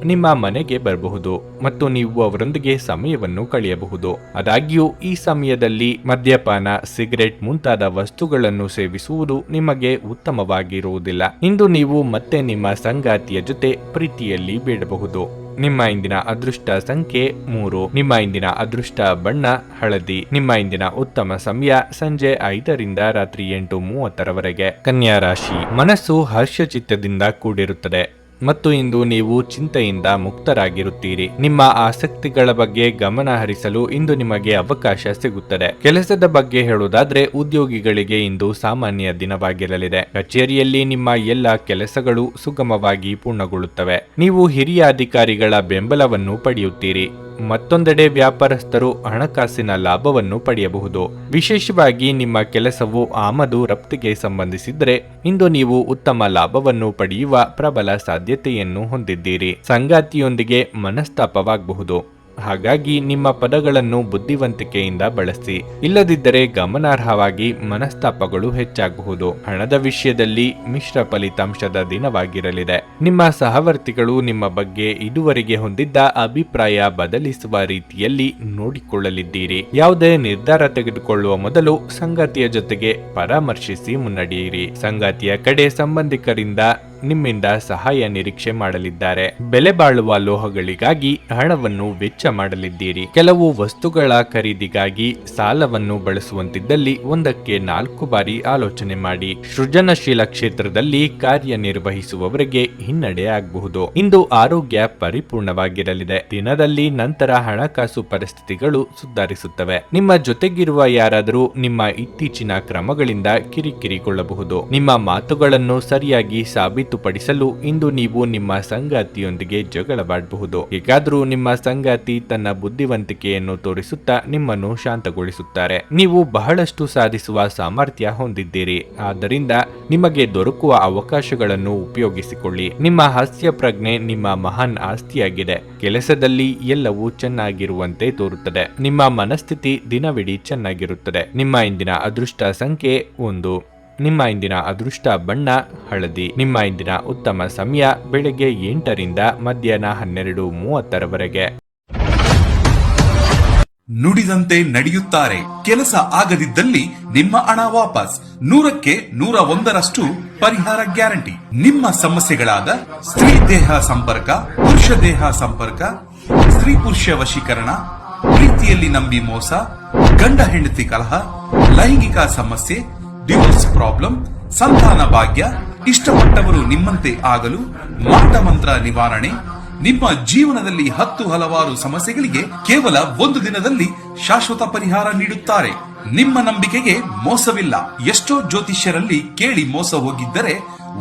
ನಿಮ್ಮ ಮನೆಗೆ ಬರಬಹುದು ಮತ್ತು ನೀವು ಅವರೊಂದಿಗೆ ಸಮಯವನ್ನು ಕಳೆಯಬಹುದು. ಆದಾಗ್ಯೂ ಈ ಸಮಯದಲ್ಲಿ ಮದ್ಯಪಾನ, ಸಿಗರೆಟ್ ಮುಂತಾದ ವಸ್ತುಗಳನ್ನು ಸೇವಿಸುವುದು ನಿಮಗೆ ಉತ್ತಮವಾಗಿರುವುದಿಲ್ಲ. ಇಂದು ನೀವು ಮತ್ತೆ ನಿಮ್ಮ ಸಂಗಾತಿಯ ಜೊತೆ ಪ್ರೀತಿಯಲ್ಲಿ ಬೀಳಬಹುದು. ನಿಮ್ಮ ಇಂದಿನ ಅದೃಷ್ಟ ಸಂಖ್ಯೆ 3. ನಿಮ್ಮ ಇಂದಿನ ಅದೃಷ್ಟ ಬಣ್ಣ ಹಳದಿ. ನಿಮ್ಮ ಇಂದಿನ ಉತ್ತಮ ಸಮಯ ಸಂಜೆ 5ರಿಂದ ರಾತ್ರಿ 8:30 ಕನ್ಯಾ ರಾಶಿ, ಮನಸ್ಸು ಹರ್ಷಚಿತ್ತದಿಂದ ಕೂಡಿರುತ್ತದೆ ಮತ್ತು ಇಂದು ನೀವು ಚಿಂತೆಯಿಂದ ಮುಕ್ತರಾಗಿರುತ್ತೀರಿ. ನಿಮ್ಮ ಆಸಕ್ತಿಗಳ ಬಗ್ಗೆ ಗಮನ ಹರಿಸಲು ಇಂದು ನಿಮಗೆ ಅವಕಾಶ ಸಿಗುತ್ತದೆ. ಕೆಲಸದ ಬಗ್ಗೆ ಹೇಳುವುದಾದ್ರೆ ಉದ್ಯೋಗಿಗಳಿಗೆ ಇಂದು ಸಾಮಾನ್ಯ ದಿನವಾಗಿರಲಿದೆ. ಕಚೇರಿಯಲ್ಲಿ ನಿಮ್ಮ ಎಲ್ಲ ಕೆಲಸಗಳು ಸುಗಮವಾಗಿ ಪೂರ್ಣಗೊಳ್ಳುತ್ತವೆ. ನೀವು ಹಿರಿಯ ಅಧಿಕಾರಿಗಳ ಬೆಂಬಲವನ್ನು ಪಡೆಯುತ್ತೀರಿ. ಮತ್ತೊಂದೆಡೆ ವ್ಯಾಪಾರಸ್ಥರು ಹಣಕಾಸಿನ ಲಾಭವನ್ನು ಪಡೆಯಬಹುದು. ವಿಶೇಷವಾಗಿ ನಿಮ್ಮ ಕೆಲಸವು ಆಮದು ರಫ್ತಿಗೆ ಸಂಬಂಧಿಸಿದರೆ ಇಂದು ನೀವು ಉತ್ತಮ ಲಾಭವನ್ನು ಪಡೆಯುವ ಪ್ರಬಲ ಸಾಧ್ಯತೆಯನ್ನು ಹೊಂದಿದ್ದೀರಿ. ಸಂಗಾತಿಯೊಂದಿಗೆ ಮನಸ್ತಾಪವಾಗಬಹುದು. ಹಾಗಾಗಿ ನಿಮ್ಮ ಪದಗಳನ್ನು ಬುದ್ಧಿವಂತಿಕೆಯಿಂದ ಬಳಸಿ. ಇಲ್ಲದಿದ್ದರೆ ಗಮನಾರ್ಹವಾಗಿ ಮನಸ್ತಾಪಗಳು ಹೆಚ್ಚಾಗಬಹುದು. ಹಣದ ವಿಷಯದಲ್ಲಿ ಮಿಶ್ರ ಫಲಿತಾಂಶದ ದಿನವಾಗಿರಲಿದೆ. ನಿಮ್ಮ ಸಹವರ್ತಿಗಳು ನಿಮ್ಮ ಬಗ್ಗೆ ಇದುವರೆಗೆ ಹೊಂದಿದ್ದ ಅಭಿಪ್ರಾಯ ಬದಲಿಸುವ ರೀತಿಯಲ್ಲಿ ನೋಡಿಕೊಳ್ಳಲಿದ್ದೀರಿ. ಯಾವುದೇ ನಿರ್ಧಾರ ತೆಗೆದುಕೊಳ್ಳುವ ಮೊದಲು ಸಂಗಾತಿಯ ಜೊತೆಗೆ ಪರಾಮರ್ಶಿಸಿ ಮುನ್ನಡೆಯಿರಿ. ಸಂಗಾತಿಯ ಕಡೆ ಸಂಬಂಧಿಕರಿಂದ ನಿಮ್ಮಿಂದ ಸಹಾಯ ನಿರೀಕ್ಷೆ ಮಾಡಲಿದ್ದಾರೆ. ಬೆಲೆ ಬಾಳುವ ಲೋಹಗಳಿಗಾಗಿ ಹಣವನ್ನು ವೆಚ್ಚ ಮಾಡಲಿದ್ದೀರಿ. ಕೆಲವು ವಸ್ತುಗಳ ಖರೀದಿಗಾಗಿ ಸಾಲವನ್ನು ಬಳಸುವಂತಿದ್ದಲ್ಲಿ ಒಂದಕ್ಕೆ 4 ಬಾರಿ ಆಲೋಚನೆ ಮಾಡಿ. ಸೃಜನಶೀಲ ಕ್ಷೇತ್ರದಲ್ಲಿ ಕಾರ್ಯನಿರ್ವಹಿಸುವವರಿಗೆ ಹಿನ್ನಡೆ ಆಗಬಹುದು. ಇಂದು ಆರೋಗ್ಯ ಪರಿಪೂರ್ಣವಾಗಿರಲಿದೆ. ದಿನದಲ್ಲಿ ನಂತರ ಹಣಕಾಸು ಪರಿಸ್ಥಿತಿಗಳು ಸುಧಾರಿಸುತ್ತವೆ. ನಿಮ್ಮ ಜೊತೆಗಿರುವ ಯಾರಾದರೂ ನಿಮ್ಮ ಇತ್ತೀಚಿನ ಕ್ರಮಗಳಿಂದ ಕಿರಿಕಿರಿಗೊಳ್ಳಬಹುದು. ನಿಮ್ಮ ಮಾತುಗಳನ್ನು ಸರಿಯಾಗಿ ಸಾಬೀತುಪಡಿಸಲು ಇಂದು ನೀವು ನಿಮ್ಮ ಸಂಗಾತಿಯೊಂದಿಗೆ ಜಗಳವಾಡಬಹುದು. ಹೇಗಾದರೂ ನಿಮ್ಮ ಸಂಗಾತಿ ತನ್ನ ಬುದ್ಧಿವಂತಿಕೆಯನ್ನು ತೋರಿಸುತ್ತಾ ನಿಮ್ಮನ್ನು ಶಾಂತಗೊಳಿಸುತ್ತಾರೆ. ನೀವು ಬಹಳಷ್ಟು ಸಾಧಿಸುವ ಸಾಮರ್ಥ್ಯ ಹೊಂದಿದ್ದೀರಿ. ಆದ್ದರಿಂದ ನಿಮಗೆ ದೊರಕುವ ಅವಕಾಶಗಳನ್ನು ಉಪಯೋಗಿಸಿಕೊಳ್ಳಿ. ನಿಮ್ಮ ಹಾಸ್ಯ ಪ್ರಜ್ಞೆ ನಿಮ್ಮ ಮಹಾನ್ ಆಸ್ತಿಯಾಗಿದೆ. ಕೆಲಸದಲ್ಲಿ ಎಲ್ಲವೂ ಚೆನ್ನಾಗಿರುವಂತೆ ತೋರುತ್ತದೆ. ನಿಮ್ಮ ಮನಸ್ಥಿತಿ ದಿನವಿಡೀ ಚೆನ್ನಾಗಿರುತ್ತದೆ. ನಿಮ್ಮ ಇಂದಿನ ಅದೃಷ್ಟ ಸಂಖ್ಯೆ 1. ನಿಮ್ಮ ಇಂದಿನ ಅದೃಷ್ಟ ಬಣ್ಣ ಹಳದಿ. ನಿಮ್ಮ ಇಂದಿನ ಉತ್ತಮ ಸಮಯ ಬೆಳಗ್ಗೆ 8ರಿಂದ ಮಧ್ಯಾಹ್ನ 12:30 ನುಡಿದಂತೆ ನಡೆಯುತ್ತಾರೆ. ಕೆಲಸ ಆಗದಿದ್ದಲ್ಲಿ ನಿಮ್ಮ ಹಣ ವಾಪಸ್. 100ಕ್ಕೆ 101ರಷ್ಟು ಪರಿಹಾರ ಗ್ಯಾರಂಟಿ. ನಿಮ್ಮ ಸಮಸ್ಯೆಗಳಾದ ಸ್ತ್ರೀ ದೇಹ ಸಂಪರ್ಕ, ಪುರುಷ ದೇಹ ಸಂಪರ್ಕ, ಸ್ತ್ರೀ ಪುರುಷ ವಶೀಕರಣ, ಪ್ರೀತಿಯಲ್ಲಿ ನಂಬಿ ಮೋಸ, ಗಂಡ ಹೆಂಡತಿ ಕಲಹ, ಲೈಂಗಿಕ ಸಮಸ್ಯೆ, ಡಿವೋರ್ಸ್ ಪ್ರಾಬ್ಲಮ್, ಸಂತಾನ ಭಾಗ್ಯ, ಇಷ್ಟಪಟ್ಟವರು ನಿಮ್ಮಂತೆ ಆಗಲು ಮಾಟ ಮಂತ್ರ ನಿವಾರಣೆ, ನಿಮ್ಮ ಜೀವನದಲ್ಲಿ 10 ಹಲವಾರು ಸಮಸ್ಯೆಗಳಿಗೆ ಕೇವಲ 1 ದಿನದಲ್ಲಿ ಶಾಶ್ವತ ಪರಿಹಾರ ನೀಡುತ್ತಾರೆ. ನಿಮ್ಮ ನಂಬಿಕೆಗೆ ಮೋಸವಿಲ್ಲ. ಎಷ್ಟೋ ಜ್ಯೋತಿಷ್ಯರಲ್ಲಿ ಕೇಳಿ ಮೋಸ ಹೋಗಿದ್ದರೆ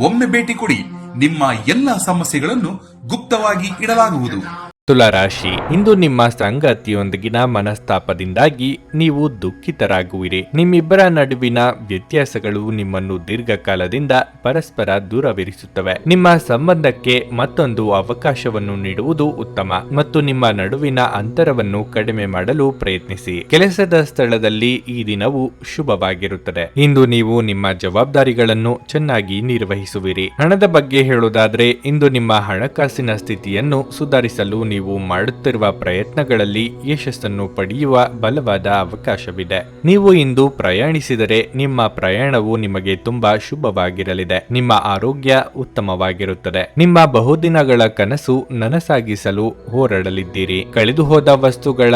ಒಮ್ಮೆ ಭೇಟಿ ಕೊಡಿ. ನಿಮ್ಮ ಎಲ್ಲ ಸಮಸ್ಯೆಗಳನ್ನು ಗುಪ್ತವಾಗಿ ಇಡಲಾಗುವುದು. ತುಲಾರಾಶಿ, ಇಂದು ನಿಮ್ಮ ಸಂಗಾತಿಯೊಂದಿಗಿನ ಮನಸ್ತಾಪದಿಂದಾಗಿ ನೀವು ದುಃಖಿತರಾಗುವಿರಿ. ನಿಮ್ಮಿಬ್ಬರ ನಡುವಿನ ವ್ಯತ್ಯಾಸಗಳು ನಿಮ್ಮನ್ನು ದೀರ್ಘಕಾಲದಿಂದ ಪರಸ್ಪರ ದೂರವಿರಿಸುತ್ತವೆ. ನಿಮ್ಮ ಸಂಬಂಧಕ್ಕೆ ಮತ್ತೊಂದು ಅವಕಾಶವನ್ನು ನೀಡುವುದು ಉತ್ತಮ ಮತ್ತು ನಿಮ್ಮ ನಡುವಿನ ಅಂತರವನ್ನು ಕಡಿಮೆ ಮಾಡಲು ಪ್ರಯತ್ನಿಸಿ. ಕೆಲಸದ ಸ್ಥಳದಲ್ಲಿ ಈ ದಿನವು ಶುಭವಾಗಿರುತ್ತದೆ. ಇಂದು ನೀವು ನಿಮ್ಮ ಜವಾಬ್ದಾರಿಗಳನ್ನು ಚೆನ್ನಾಗಿ ನಿರ್ವಹಿಸುವಿರಿ. ಹಣದ ಬಗ್ಗೆ ಹೇಳುವುದಾದ್ರೆ, ಇಂದು ನಿಮ್ಮ ಹಣಕಾಸಿನ ಸ್ಥಿತಿಯನ್ನು ಸುಧಾರಿಸಲು ನೀವು ಮಾಡುತ್ತಿರುವ ಪ್ರಯತ್ನಗಳಲ್ಲಿ ಯಶಸ್ಸನ್ನು ಪಡೆಯುವ ಬಲವಾದ ಅವಕಾಶವಿದೆ. ನೀವು ಇಂದು ಪ್ರಯಾಣಿಸಿದರೆ ನಿಮ್ಮ ಪ್ರಯಾಣವು ನಿಮಗೆ ತುಂಬಾ ಶುಭವಾಗಿರಲಿದೆ. ನಿಮ್ಮ ಆರೋಗ್ಯ ಉತ್ತಮವಾಗಿರುತ್ತದೆ. ನಿಮ್ಮ ಬಹುದಿನಗಳ ಕನಸು ನನಸಾಗಿಸಲು ಹೋರಾಡಲಿದ್ದೀರಿ. ಕಳೆದು ಹೋದ ವಸ್ತುಗಳ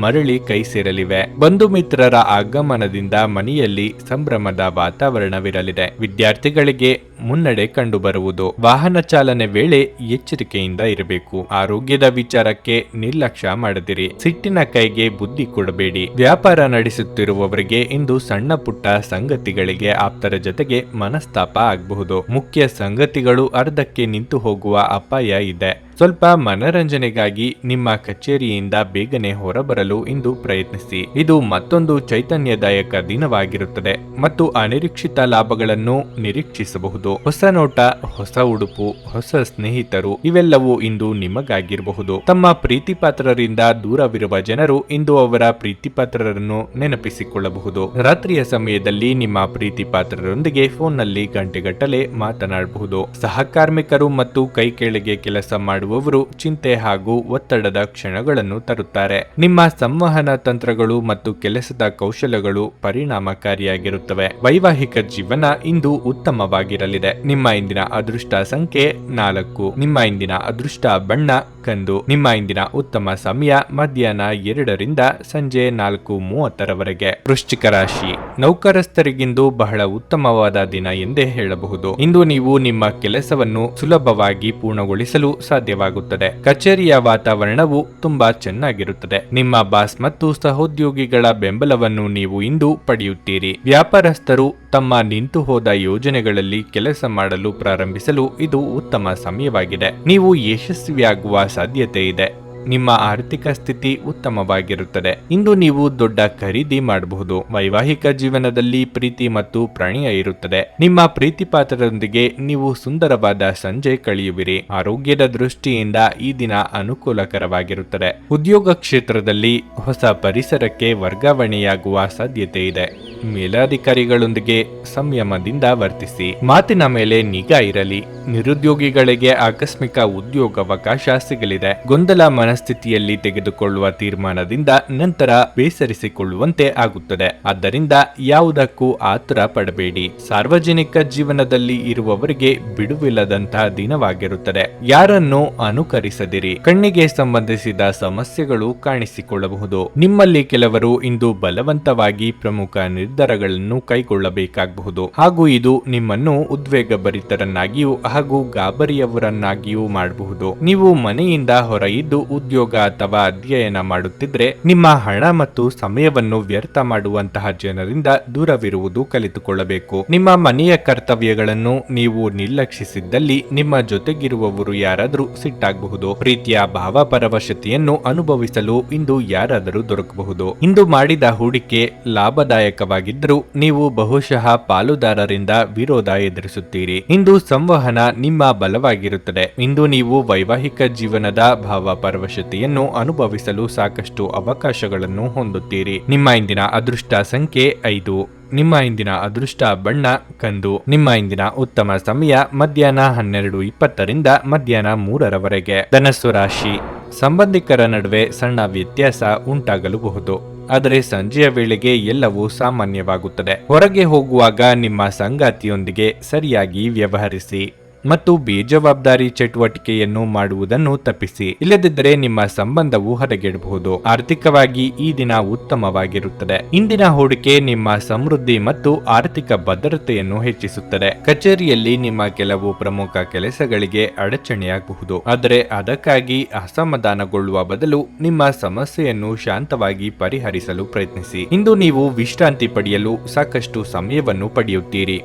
ಮರಳಿ ಕೈ ಸೇರಲಿವೆ. ಬಂಧು ಮಿತ್ರರ ಆಗಮನದಿಂದ ಮನೆಯಲ್ಲಿ ಸಂಭ್ರಮದ ವಾತಾವರಣವಿರಲಿದೆ. ವಿದ್ಯಾರ್ಥಿಗಳಿಗೆ ಮುನ್ನಡೆ ಕಂಡುಬರುವುದು. ವಾಹನ ಚಾಲನೆ ವೇಳೆ ಎಚ್ಚರಿಕೆಯಿಂದ ಇರಬೇಕು. ಆರೋಗ್ಯದ ವಿಚಾರಕ್ಕೆ ನಿರ್ಲಕ್ಷ್ಯ ಮಾಡದಿರಿ. ಸಿಟ್ಟಿನ ಕೈಗೆ ಬುದ್ಧಿ ಕೊಡಬೇಡಿ. ವ್ಯಾಪಾರ ನಡೆಸುತ್ತಿರುವವರಿಗೆ ಇಂದು ಸಣ್ಣ ಪುಟ್ಟ ಸಂಗತಿಗಳಿಗೆ ಆಪ್ತರ ಜೊತೆಗೆ ಮನಸ್ತಾಪ ಆಗಬಹುದು. ಮುಖ್ಯ ಸಂಗತಿಗಳು ಅರ್ಧಕ್ಕೆ ನಿಂತು ಹೋಗುವ ಅಪಾಯ ಇದೆ. ಸ್ವಲ್ಪ ಮನರಂಜನೆಗಾಗಿ ನಿಮ್ಮ ಕಚೇರಿಯಿಂದ ಬೇಗನೆ ಹೊರಬರಲು ಇಂದು ಪ್ರಯತ್ನಿಸಿ. ಇದು ಮತ್ತೊಂದು ಚೈತನ್ಯದಾಯಕ ದಿನವಾಗಿರುತ್ತದೆ ಮತ್ತು ಅನಿರೀಕ್ಷಿತ ಲಾಭಗಳನ್ನು ನಿರೀಕ್ಷಿಸಬಹುದು. ಹೊಸ ನೋಟ, ಹೊಸ ಉಡುಪು, ಹೊಸ ಸ್ನೇಹಿತರು ಇವೆಲ್ಲವೂ ಇಂದು ನಿಮಗಾಗಿರಬಹುದು. ತಮ್ಮ ಪ್ರೀತಿಪಾತ್ರರಿಂದ ದೂರವಿರುವ ಜನರು ಇಂದು ಅವರ ಪ್ರೀತಿಪಾತ್ರರನ್ನು ನೆನಪಿಸಿಕೊಳ್ಳಬಹುದು. ರಾತ್ರಿಯ ಸಮಯದಲ್ಲಿ ನಿಮ್ಮ ಪ್ರೀತಿಪಾತ್ರರೊಂದಿಗೆ ಫೋನ್ನಲ್ಲಿ ಗಂಟೆಗಟ್ಟಲೆ ಮಾತನಾಡಬಹುದು. ಸಹಕಾರ್ಮಿಕರು ಮತ್ತು ಕೈ ಕೆಳಗೆ ಕೆಲಸ ಮಾಡುವವರು ಚಿಂತೆ ಹಾಗೂ ಒತ್ತಡದ ಕ್ಷಣಗಳನ್ನು ತರುತ್ತಾರೆ. ನಿಮ್ಮ ಸಂವಹನ ತಂತ್ರಗಳು ಮತ್ತು ಕೆಲಸದ ಕೌಶಲ್ಯಗಳು ಪರಿಣಾಮಕಾರಿಯಾಗಿರುತ್ತವೆ. ವೈವಾಹಿಕ ಜೀವನ ಇಂದು ಉತ್ತಮವಾಗಿರಲಿದೆ. ನಿಮ್ಮ ಇಂದಿನ ಅದೃಷ್ಟ ಸಂಖ್ಯೆ 4. ನಿಮ್ಮ ಇಂದಿನ ಅದೃಷ್ಟ ಬಣ್ಣ ಕಂದು. ನಿಮ್ಮ ಇಂದಿನ ಉತ್ತಮ ಸಮಯ ಮಧ್ಯಾಹ್ನ 2 ರಿಂದ ಸಂಜೆ 4:30 ವೃಶ್ಚಿಕ ರಾಶಿ, ನೌಕರಸ್ಥರಿಗಿಂದು ಬಹಳ ಉತ್ತಮವಾದ ದಿನ ಎಂದೇ ಹೇಳಬಹುದು. ಇಂದು ನೀವು ನಿಮ್ಮ ಕೆಲಸವನ್ನು ಸುಲಭವಾಗಿ ಪೂರ್ಣಗೊಳಿಸಲು ಸಾಧ್ಯವಾಗುತ್ತದೆ. ಕಚೇರಿಯ ವಾತಾವರಣವು ತುಂಬಾ ಚೆನ್ನಾಗಿರುತ್ತದೆ. ನಿಮ್ಮ ಬಾಸ್ ಮತ್ತು ಸಹೋದ್ಯೋಗಿಗಳ ಬೆಂಬಲವನ್ನು ನೀವು ಇಂದು ಪಡೆಯುತ್ತೀರಿ. ವ್ಯಾಪಾರಸ್ಥರು ತಮ್ಮ ನಿಂತು ಹೋದ ಯೋಜನೆಗಳಲ್ಲಿ ಕೆಲಸ ಮಾಡಲು ಪ್ರಾರಂಭಿಸಲು ಇದು ಉತ್ತಮ ಸಮಯವಾಗಿದೆ. ನೀವು ಯಶಸ್ವಿಯಾಗುವ ಸಾಧ್ಯತೆ ಇದೆ. ನಿಮ್ಮ ಆರ್ಥಿಕ ಸ್ಥಿತಿ ಉತ್ತಮವಾಗಿರುತ್ತದೆ. ಇಂದು ನೀವು ದೊಡ್ಡ ಖರೀದಿ ಮಾಡಬಹುದು. ವೈವಾಹಿಕ ಜೀವನದಲ್ಲಿ ಪ್ರೀತಿ ಮತ್ತು ಪ್ರಣಯ ಇರುತ್ತದೆ. ನಿಮ್ಮ ಪ್ರೀತಿಪಾತ್ರರೊಂದಿಗೆ ನೀವು ಸುಂದರವಾದ ಸಂಜೆ ಕಳೆಯುವಿರಿ. ಆರೋಗ್ಯದ ದೃಷ್ಟಿಯಿಂದ ಈ ದಿನ ಅನುಕೂಲಕರವಾಗಿರುತ್ತದೆ. ಉದ್ಯೋಗ ಕ್ಷೇತ್ರದಲ್ಲಿ ಹೊಸ ಪರಿಸರಕ್ಕೆ ವರ್ಗಾವಣೆಯಾಗುವ ಸಾಧ್ಯತೆ ಇದೆ. ಮೇಲಾಧಿಕಾರಿಗಳೊಂದಿಗೆ ಸಂಯಮದಿಂದ ವರ್ತಿಸಿ. ಮಾತಿನ ಮೇಲೆ ನಿಗಾ ಇರಲಿ. ನಿರುದ್ಯೋಗಿಗಳಿಗೆ ಆಕಸ್ಮಿಕ ಉದ್ಯೋಗಾವಕಾಶ ಸಿಗಲಿದೆ. ಗೊಂದಲ ಮನಸ್ಥಿತಿಯಲ್ಲಿ ತೆಗೆದುಕೊಳ್ಳುವ ತೀರ್ಮಾನದಿಂದ ನಂತರ ಬೇಸರಿಸಿಕೊಳ್ಳುವಂತೆ ಆಗುತ್ತದೆ. ಆದ್ದರಿಂದ ಯಾವುದಕ್ಕೂ ಆತುರ ಪಡಬೇಡಿ. ಸಾರ್ವಜನಿಕ ಜೀವನದಲ್ಲಿ ಇರುವವರಿಗೆ ಬಿಡುವಿಲ್ಲದಂತಹ ದಿನವಾಗಿರುತ್ತದೆ. ಯಾರನ್ನು ಅನುಕರಿಸದಿರಿ. ಕಣ್ಣಿಗೆ ಸಂಬಂಧಿಸಿದ ಸಮಸ್ಯೆಗಳು ಕಾಣಿಸಿಕೊಳ್ಳಬಹುದು. ನಿಮ್ಮಲ್ಲಿ ಕೆಲವರು ಇಂದು ಬಲವಂತವಾಗಿ ಪ್ರಮುಖ ನಿರ್ಧಾರಗಳನ್ನು ಕೈಗೊಳ್ಳಬೇಕಾಗಬಹುದು ಹಾಗೂ ಇದು ನಿಮ್ಮನ್ನು ಉದ್ವೇಗಭರಿತರನ್ನಾಗಿಯೂ ಹಾಗೂ ಗಾಬರಿಯವರನ್ನಾಗಿಯೂ ಮಾಡಬಹುದು. ನೀವು ಮನೆಯಿಂದ ಹೊರಯಿದ್ದು ಉದ್ಯೋಗ ಅಥವಾ ಅಧ್ಯಯನ ಮಾಡುತ್ತಿದ್ರೆ ನಿಮ್ಮ ಹಣ ಮತ್ತು ಸಮಯವನ್ನು ವ್ಯರ್ಥ ಮಾಡುವಂತಹ ಜನರಿಂದ ದೂರವಿರುವುದು ಕಲಿತುಕೊಳ್ಳಬೇಕು. ನಿಮ್ಮ ಮನೆಯ ಕರ್ತವ್ಯಗಳನ್ನು ನೀವು ನಿರ್ಲಕ್ಷಿಸಿದ್ದಲ್ಲಿ ನಿಮ್ಮ ಜೊತೆಗಿರುವವರು ಯಾರಾದರೂ ಸಿಟ್ಟಾಗಬಹುದು. ಪ್ರೀತಿಯ ಭಾವಪರವಶತೆಯನ್ನು ಅನುಭವಿಸಲು ಇಂದು ಯಾರಾದರೂ ದೊರಕಬಹುದು. ಇಂದು ಮಾಡಿದ ಹೂಡಿಕೆ ಲಾಭದಾಯಕವಾಗಿದ್ದರೂ ನೀವು ಬಹುಶಃ ಪಾಲುದಾರರಿಂದ ವಿರೋಧ ಎದುರಿಸುತ್ತೀರಿ. ಇಂದು ಸಂವಹನ ನಿಮ್ಮ ಬಲವಾಗಿರುತ್ತದೆ. ಇಂದು ನೀವು ವೈವಾಹಿಕ ಜೀವನದ ಭಾವಪರವಶತೆಯನ್ನು ಅನುಭವಿಸಲು ಸಾಕಷ್ಟು ಅವಕಾಶಗಳನ್ನು ಹೊಂದುತ್ತೀರಿ. ನಿಮ್ಮ ಇಂದಿನ ಅದೃಷ್ಟ ಸಂಖ್ಯೆ 5. ನಿಮ್ಮ ಇಂದಿನ ಅದೃಷ್ಟ ಬಣ್ಣ ಕಂದು. ನಿಮ್ಮ ಇಂದಿನ ಉತ್ತಮ ಸಮಯ ಮಧ್ಯಾಹ್ನ 12:20 ರಿಂದ ಮಧ್ಯಾಹ್ನ 3:00 ಧನಸ್ಸು ರಾಶಿ, ಸಂಬಂಧಿಕರ ನಡುವೆ ಸಣ್ಣ ವ್ಯತ್ಯಾಸ ಉಂಟಾಗಲೂಬಹುದು. ಆದರೆ ಸಂಜೆಯ ವೇಳೆಗೆ ಎಲ್ಲವೂ ಸಾಮಾನ್ಯವಾಗುತ್ತದೆ. ಹೊರಗೆ ಹೋಗುವಾಗ ನಿಮ್ಮ ಸಂಗಾತಿಯೊಂದಿಗೆ ಸರಿಯಾಗಿ ವ್ಯವಹರಿಸಿ. ಮತ್ತು ಬೇಜವಾಬ್ದಾರಿ ಚಟುವಟಿಕೆಯನ್ನು ಮಾಡುವುದನ್ನು ತಪ್ಪಿಸಿ. ಇಲ್ಲದಿದ್ದರೆ ನಿಮ್ಮ ಸಂಬಂಧವು ಹದಗೆಡಬಹುದು. ಆರ್ಥಿಕವಾಗಿ ಈ ದಿನ ಉತ್ತಮವಾಗಿರುತ್ತದೆ. ಇಂದಿನ ಹೂಡಿಕೆ ನಿಮ್ಮ ಸಮೃದ್ಧಿ ಮತ್ತು ಆರ್ಥಿಕ ಭದ್ರತೆಯನ್ನು ಹೆಚ್ಚಿಸುತ್ತದೆ. ಕಚೇರಿಯಲ್ಲಿ ನಿಮ್ಮ ಕೆಲವು ಪ್ರಮುಖ ಕೆಲಸಗಳಿಗೆ ಅಡಚಣೆಯಾಗಬಹುದು, ಆದರೆ ಅದಕ್ಕಾಗಿ ಅಸಮಾಧಾನಗೊಳ್ಳುವ ಬದಲು ನಿಮ್ಮ ಸಮಸ್ಯೆಯನ್ನು ಶಾಂತವಾಗಿ ಪರಿಹರಿಸಲು ಪ್ರಯತ್ನಿಸಿ. ಇಂದು ನೀವು ವಿಶ್ರಾಂತಿ ಪಡೆಯಲು ಸಾಕಷ್ಟು ಸಮಯವನ್ನು ಪಡೆಯುತ್ತೀರಿ.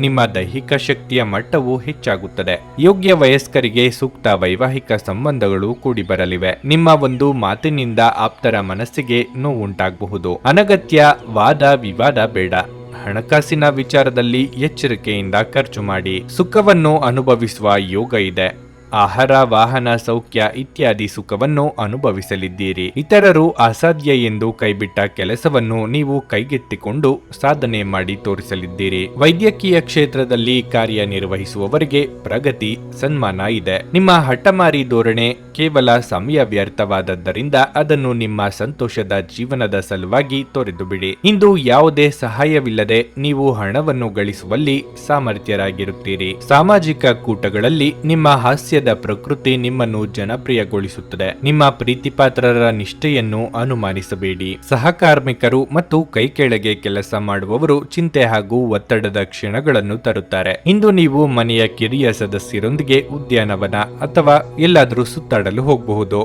ನಿಮ್ಮ ದೈಹಿಕ ಶಕ್ತಿಯ ಮಟ್ಟವು ಹೆಚ್ಚಾಗುತ್ತದೆ. ಯೋಗ್ಯ ವಯಸ್ಕರಿಗೆ ಸೂಕ್ತ ವೈವಾಹಿಕ ಸಂಬಂಧಗಳು ಕೂಡಿ ಬರಲಿವೆ. ನಿಮ್ಮ ಒಂದು ಮಾತಿನಿಂದ ಆಪ್ತರ ಮನಸ್ಸಿಗೆ ನೋವುಂಟಾಗಬಹುದು. ಅನಗತ್ಯ ವಾದ ವಿವಾದ ಬೇಡ. ಹಣಕಾಸಿನ ವಿಚಾರದಲ್ಲಿ ಎಚ್ಚರಿಕೆಯಿಂದ ಖರ್ಚು ಮಾಡಿ. ಸುಖವನ್ನು ಅನುಭವಿಸುವ ಯೋಗ ಇದೆ. ಆಹಾರ, ವಾಹನ, ಸೌಖ್ಯ ಇತ್ಯಾದಿ ಸುಖವನ್ನು ಅನುಭವಿಸಲಿದ್ದೀರಿ. ಇತರರು ಅಸಾಧ್ಯ ಎಂದು ಕೈಬಿಟ್ಟ ಕೆಲಸವನ್ನು ನೀವು ಕೈಗೆತ್ತಿಕೊಂಡು ಸಾಧನೆ ಮಾಡಿ ತೋರಿಸಲಿದ್ದೀರಿ. ವೈದ್ಯಕೀಯ ಕ್ಷೇತ್ರದಲ್ಲಿ ಕಾರ್ಯನಿರ್ವಹಿಸುವವರಿಗೆ ಪ್ರಗತಿ, ಸನ್ಮಾನ ಇದೆ. ನಿಮ್ಮ ಹಠಮಾರಿ ಧೋರಣೆ ಕೇವಲ ಸಮಯ ವ್ಯರ್ಥವಾದದ್ದರಿಂದ ಅದನ್ನು ನಿಮ್ಮ ಸಂತೋಷದ ಜೀವನದ ಸಲುವಾಗಿ ತೊರೆದು ಬಿಡಿ. ಇಂದು ಯಾವುದೇ ಸಹಾಯವಿಲ್ಲದೆ ನೀವು ಹಣವನ್ನು ಗಳಿಸುವಲ್ಲಿ ಸಾಮರ್ಥ್ಯರಾಗಿರುತ್ತೀರಿ. ಸಾಮಾಜಿಕ ಕೂಟಗಳಲ್ಲಿ ನಿಮ್ಮ ಹಾಸ್ಯ ಪ್ರಕೃತಿ ನಿಮ್ಮನ್ನು ಜನಪ್ರಿಯಗೊಳಿಸುತ್ತದೆ. ನಿಮ್ಮ ಪ್ರೀತಿಪಾತ್ರರ ನಿಷ್ಠೆಯನ್ನು ಅನುಮಾನಿಸಬೇಡಿ. ಸಹಕಾರ್ಮಿಕರು ಮತ್ತು ಕೈಕೆಳಗೆ ಕೆಲಸ ಮಾಡುವವರು ಚಿಂತೆ ಹಾಗೂ ಒತ್ತಡದ ಕ್ಷಣಗಳನ್ನು ತರುತ್ತಾರೆ. ಇಂದು ನೀವು ಮನೆಯ ಕಿರಿಯ ಸದಸ್ಯರೊಂದಿಗೆ ಉದ್ಯಾನವನ ಅಥವಾ ಎಲ್ಲಾದರೂ ಸುತ್ತಾಡಲು ಹೋಗಬಹುದು.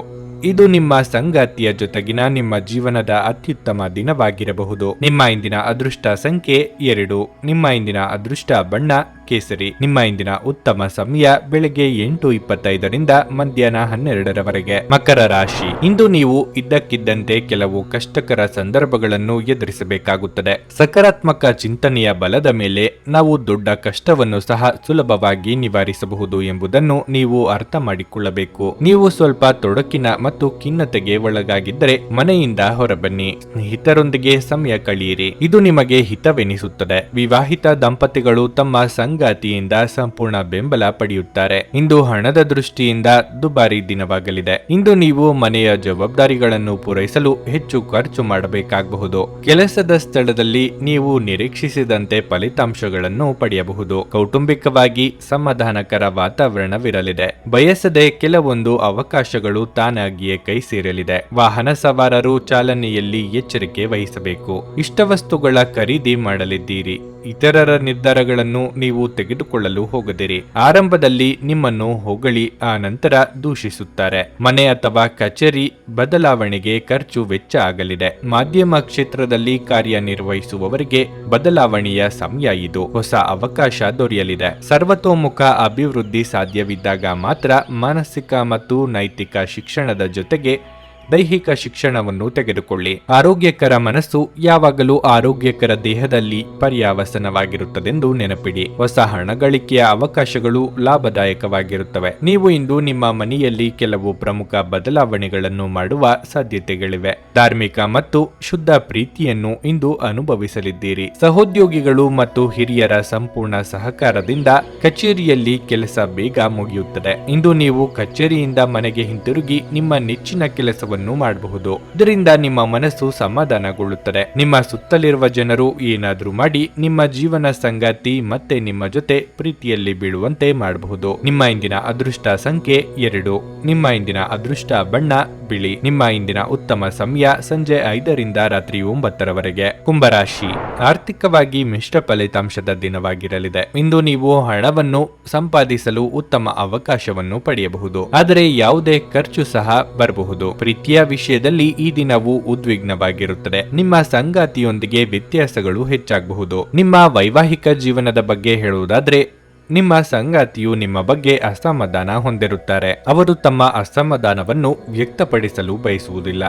ಇದು ನಿಮ್ಮ ಸಂಗಾತಿಯ ಜೊತೆಗಿನ ನಿಮ್ಮ ಜೀವನದ ಅತ್ಯುತ್ತಮ ದಿನವಾಗಿರಬಹುದು. ನಿಮ್ಮ ಇಂದಿನ ಅದೃಷ್ಟ ಸಂಖ್ಯೆ 2. ನಿಮ್ಮ ಇಂದಿನ ಅದೃಷ್ಟ ಬಣ್ಣ ಕೇಸರಿ. ನಿಮ್ಮ ಇಂದಿನ ಉತ್ತಮ ಸಮಯ ಬೆಳಗ್ಗೆ 8:25ರಿಂದ ಮಧ್ಯಾಹ್ನ 12ರವರೆಗೆ. ಮಕರ ರಾಶಿ. ಇಂದು ನೀವು ಇದ್ದಕ್ಕಿದ್ದಂತೆ ಕೆಲವು ಕಷ್ಟಕರ ಸಂದರ್ಭಗಳನ್ನು ಎದುರಿಸಬೇಕಾಗುತ್ತದೆ. ಸಕಾರಾತ್ಮಕ ಚಿಂತನೆಯ ಬಲದ ಮೇಲೆ ನಾವು ದೊಡ್ಡ ಕಷ್ಟವನ್ನು ಸಹ ಸುಲಭವಾಗಿ ನಿವಾರಿಸಬಹುದು ಎಂಬುದನ್ನು ನೀವು ಅರ್ಥ ಮಾಡಿಕೊಳ್ಳಬೇಕು. ನೀವು ಸ್ವಲ್ಪ ತೊಡಕಿನ ಮತ್ತು ಖಿನ್ನತೆಗೆ ಒಳಗಾಗಿದ್ದರೆ ಮನೆಯಿಂದ ಹೊರಬನ್ನಿ. ಸ್ನೇಹಿತರೊಂದಿಗೆ ಸಮಯ ಕಳೆಯಿರಿ. ಇದು ನಿಮಗೆ ಹಿತವೆನಿಸುತ್ತದೆ. ವಿವಾಹಿತ ದಂಪತಿಗಳು ತಮ್ಮ ಸಂಗಾತಿಯಿಂದ ಸಂಪೂರ್ಣ ಬೆಂಬಲ ಪಡೆಯುತ್ತಾರೆ. ಇಂದು ಹಣದ ದೃಷ್ಟಿಯಿಂದ ದುಬಾರಿ ದಿನವಾಗಲಿದೆ. ಇಂದು ನೀವು ಮನೆಯ ಜವಾಬ್ದಾರಿಗಳನ್ನು ಪೂರೈಸಲು ಹೆಚ್ಚು ಖರ್ಚು ಮಾಡಬೇಕಾಗಬಹುದು. ಕೆಲಸದ ಸ್ಥಳದಲ್ಲಿ ನೀವು ನಿರೀಕ್ಷಿಸಿದಂತೆ ಫಲಿತಾಂಶಗಳನ್ನು ಪಡೆಯಬಹುದು. ಕೌಟುಂಬಿಕವಾಗಿ ಸಮಾಧಾನಕರ ವಾತಾವರಣವಿರಲಿದೆ. ಬಯಸದೆ ಕೆಲವೊಂದು ಅವಕಾಶಗಳು ತಾನಾಗಿಯೇ ಕೈ ಸೇರಲಿದೆ. ವಾಹನ ಸವಾರರು ಚಾಲನೆಯಲ್ಲಿ ಎಚ್ಚರಿಕೆ ವಹಿಸಬೇಕು. ಇಷ್ಟವಸ್ತುಗಳ ಖರೀದಿ ಮಾಡಲಿದ್ದೀರಿ. ಇತರರ ನಿರ್ಧಾರಗಳನ್ನು ನೀವು ತೆಗೆದುಕೊಳ್ಳಲು ಹೋಗದಿರಿ. ಆರಂಭದಲ್ಲಿ ನಿಮ್ಮನ್ನು ಹೊಗಳಿ ಆ ನಂತರ ದೂಷಿಸುತ್ತಾರೆ. ಮನೆ ಅಥವಾ ಕಚೇರಿ ಬದಲಾವಣೆಗೆ ಖರ್ಚು ವೆಚ್ಚ ಆಗಲಿದೆ. ಮಾಧ್ಯಮ ಕ್ಷೇತ್ರದಲ್ಲಿ ಕಾರ್ಯನಿರ್ವಹಿಸುವವರಿಗೆ ಬದಲಾವಣೆಯ ಸಮಯ ಇದು. ಹೊಸ ಅವಕಾಶ ದೊರೆಯಲಿದೆ. ಸರ್ವತೋಮುಖ ಅಭಿವೃದ್ಧಿ ಸಾಧ್ಯವಿದ್ದಾಗ ಮಾತ್ರ ಮಾನಸಿಕ ಮತ್ತು ನೈತಿಕ ಶಿಕ್ಷಣದ ಜೊತೆಗೆ ದೈಹಿಕ ಶಿಕ್ಷಣವನ್ನು ತೆಗೆದುಕೊಳ್ಳಿ. ಆರೋಗ್ಯಕರ ಮನಸ್ಸು ಯಾವಾಗಲೂ ಆರೋಗ್ಯಕರ ದೇಹದಲ್ಲಿ ಪರ್ಯಾವಸನವಾಗಿರುತ್ತದೆಂದು ನೆನಪಿಡಿ. ಹೊಸ ಹಣ ಗಳಿಕೆಯ ಅವಕಾಶಗಳು ಲಾಭದಾಯಕವಾಗಿರುತ್ತವೆ. ನೀವು ಇಂದು ನಿಮ್ಮ ಮನೆಯಲ್ಲಿ ಕೆಲವು ಪ್ರಮುಖ ಬದಲಾವಣೆಗಳನ್ನು ಮಾಡುವ ಸಾಧ್ಯತೆಗಳಿವೆ. ಧಾರ್ಮಿಕ ಮತ್ತು ಶುದ್ಧ ಪ್ರೀತಿಯನ್ನು ಇಂದು ಅನುಭವಿಸಲಿದ್ದೀರಿ. ಸಹೋದ್ಯೋಗಿಗಳು ಮತ್ತು ಹಿರಿಯರ ಸಂಪೂರ್ಣ ಸಹಕಾರದಿಂದ ಕಚೇರಿಯಲ್ಲಿ ಕೆಲಸ ಬೇಗ ಮುಗಿಯುತ್ತದೆ. ಇಂದು ನೀವು ಕಚೇರಿಯಿಂದ ಮನೆಗೆ ಹಿಂತಿರುಗಿ ನಿಮ್ಮ ನೆಚ್ಚಿನ ಕೆಲಸವನ್ನು ಮಾಡಬಹುದು. ಇದರಿಂದ ನಿಮ್ಮ ಮನಸ್ಸು ಸಮಾಧಾನಗೊಳ್ಳುತ್ತದೆ. ನಿಮ್ಮ ಸುತ್ತಲಿರುವ ಜನರು ಏನಾದರೂ ಮಾಡಿ ನಿಮ್ಮ ಜೀವನ ಸಂಗಾತಿ ಮತ್ತೆ ನಿಮ್ಮ ಜೊತೆ ಪ್ರೀತಿಯಲ್ಲಿ ಬೀಳುವಂತೆ ಮಾಡಬಹುದು. ನಿಮ್ಮ ಇಂದಿನ ಅದೃಷ್ಟ ಸಂಖ್ಯೆ 2. ನಿಮ್ಮ ಇಂದಿನ ಅದೃಷ್ಟ ಬಣ್ಣ ಬಿಳಿ. ನಿಮ್ಮ ಇಂದಿನ ಉತ್ತಮ ಸಮಯ ಸಂಜೆ 5ರಿಂದ ರಾತ್ರಿ 9ರವರೆಗೆ. ಕುಂಭರಾಶಿ. ಆರ್ಥಿಕವಾಗಿ ಮಿಶ್ರ ಫಲಿತಾಂಶದ ದಿನವಾಗಿರಲಿದೆ. ಇಂದು ನೀವು ಹಣವನ್ನು ಸಂಪಾದಿಸಲು ಉತ್ತಮ ಅವಕಾಶವನ್ನು ಪಡೆಯಬಹುದು, ಆದರೆ ಯಾವುದೇ ಖರ್ಚು ಸಹ ಬರಬಹುದು. ಪ್ರೀತಿಯ ವಿಷಯದಲ್ಲಿ ಈ ದಿನವು ಉದ್ವಿಗ್ನವಾಗಿರುತ್ತದೆ. ನಿಮ್ಮ ಸಂಗಾತಿಯೊಂದಿಗೆ ವ್ಯತ್ಯಾಸಗಳು ಹೆಚ್ಚಾಗಬಹುದು. ನಿಮ್ಮ ವೈವಾಹಿಕ ಜೀವನದ ಬಗ್ಗೆ ಹೇಳುವುದಾದ್ರೆ, ನಿಮ್ಮ ಸಂಗಾತಿಯು ನಿಮ್ಮ ಬಗ್ಗೆ ಅಸಮಾಧಾನ ಹೊಂದಿರುತ್ತಾರೆ. ಅವರು ತಮ್ಮ ಅಸಮಾಧಾನವನ್ನು ವ್ಯಕ್ತಪಡಿಸಲು ಬಯಸುವುದಿಲ್ಲ.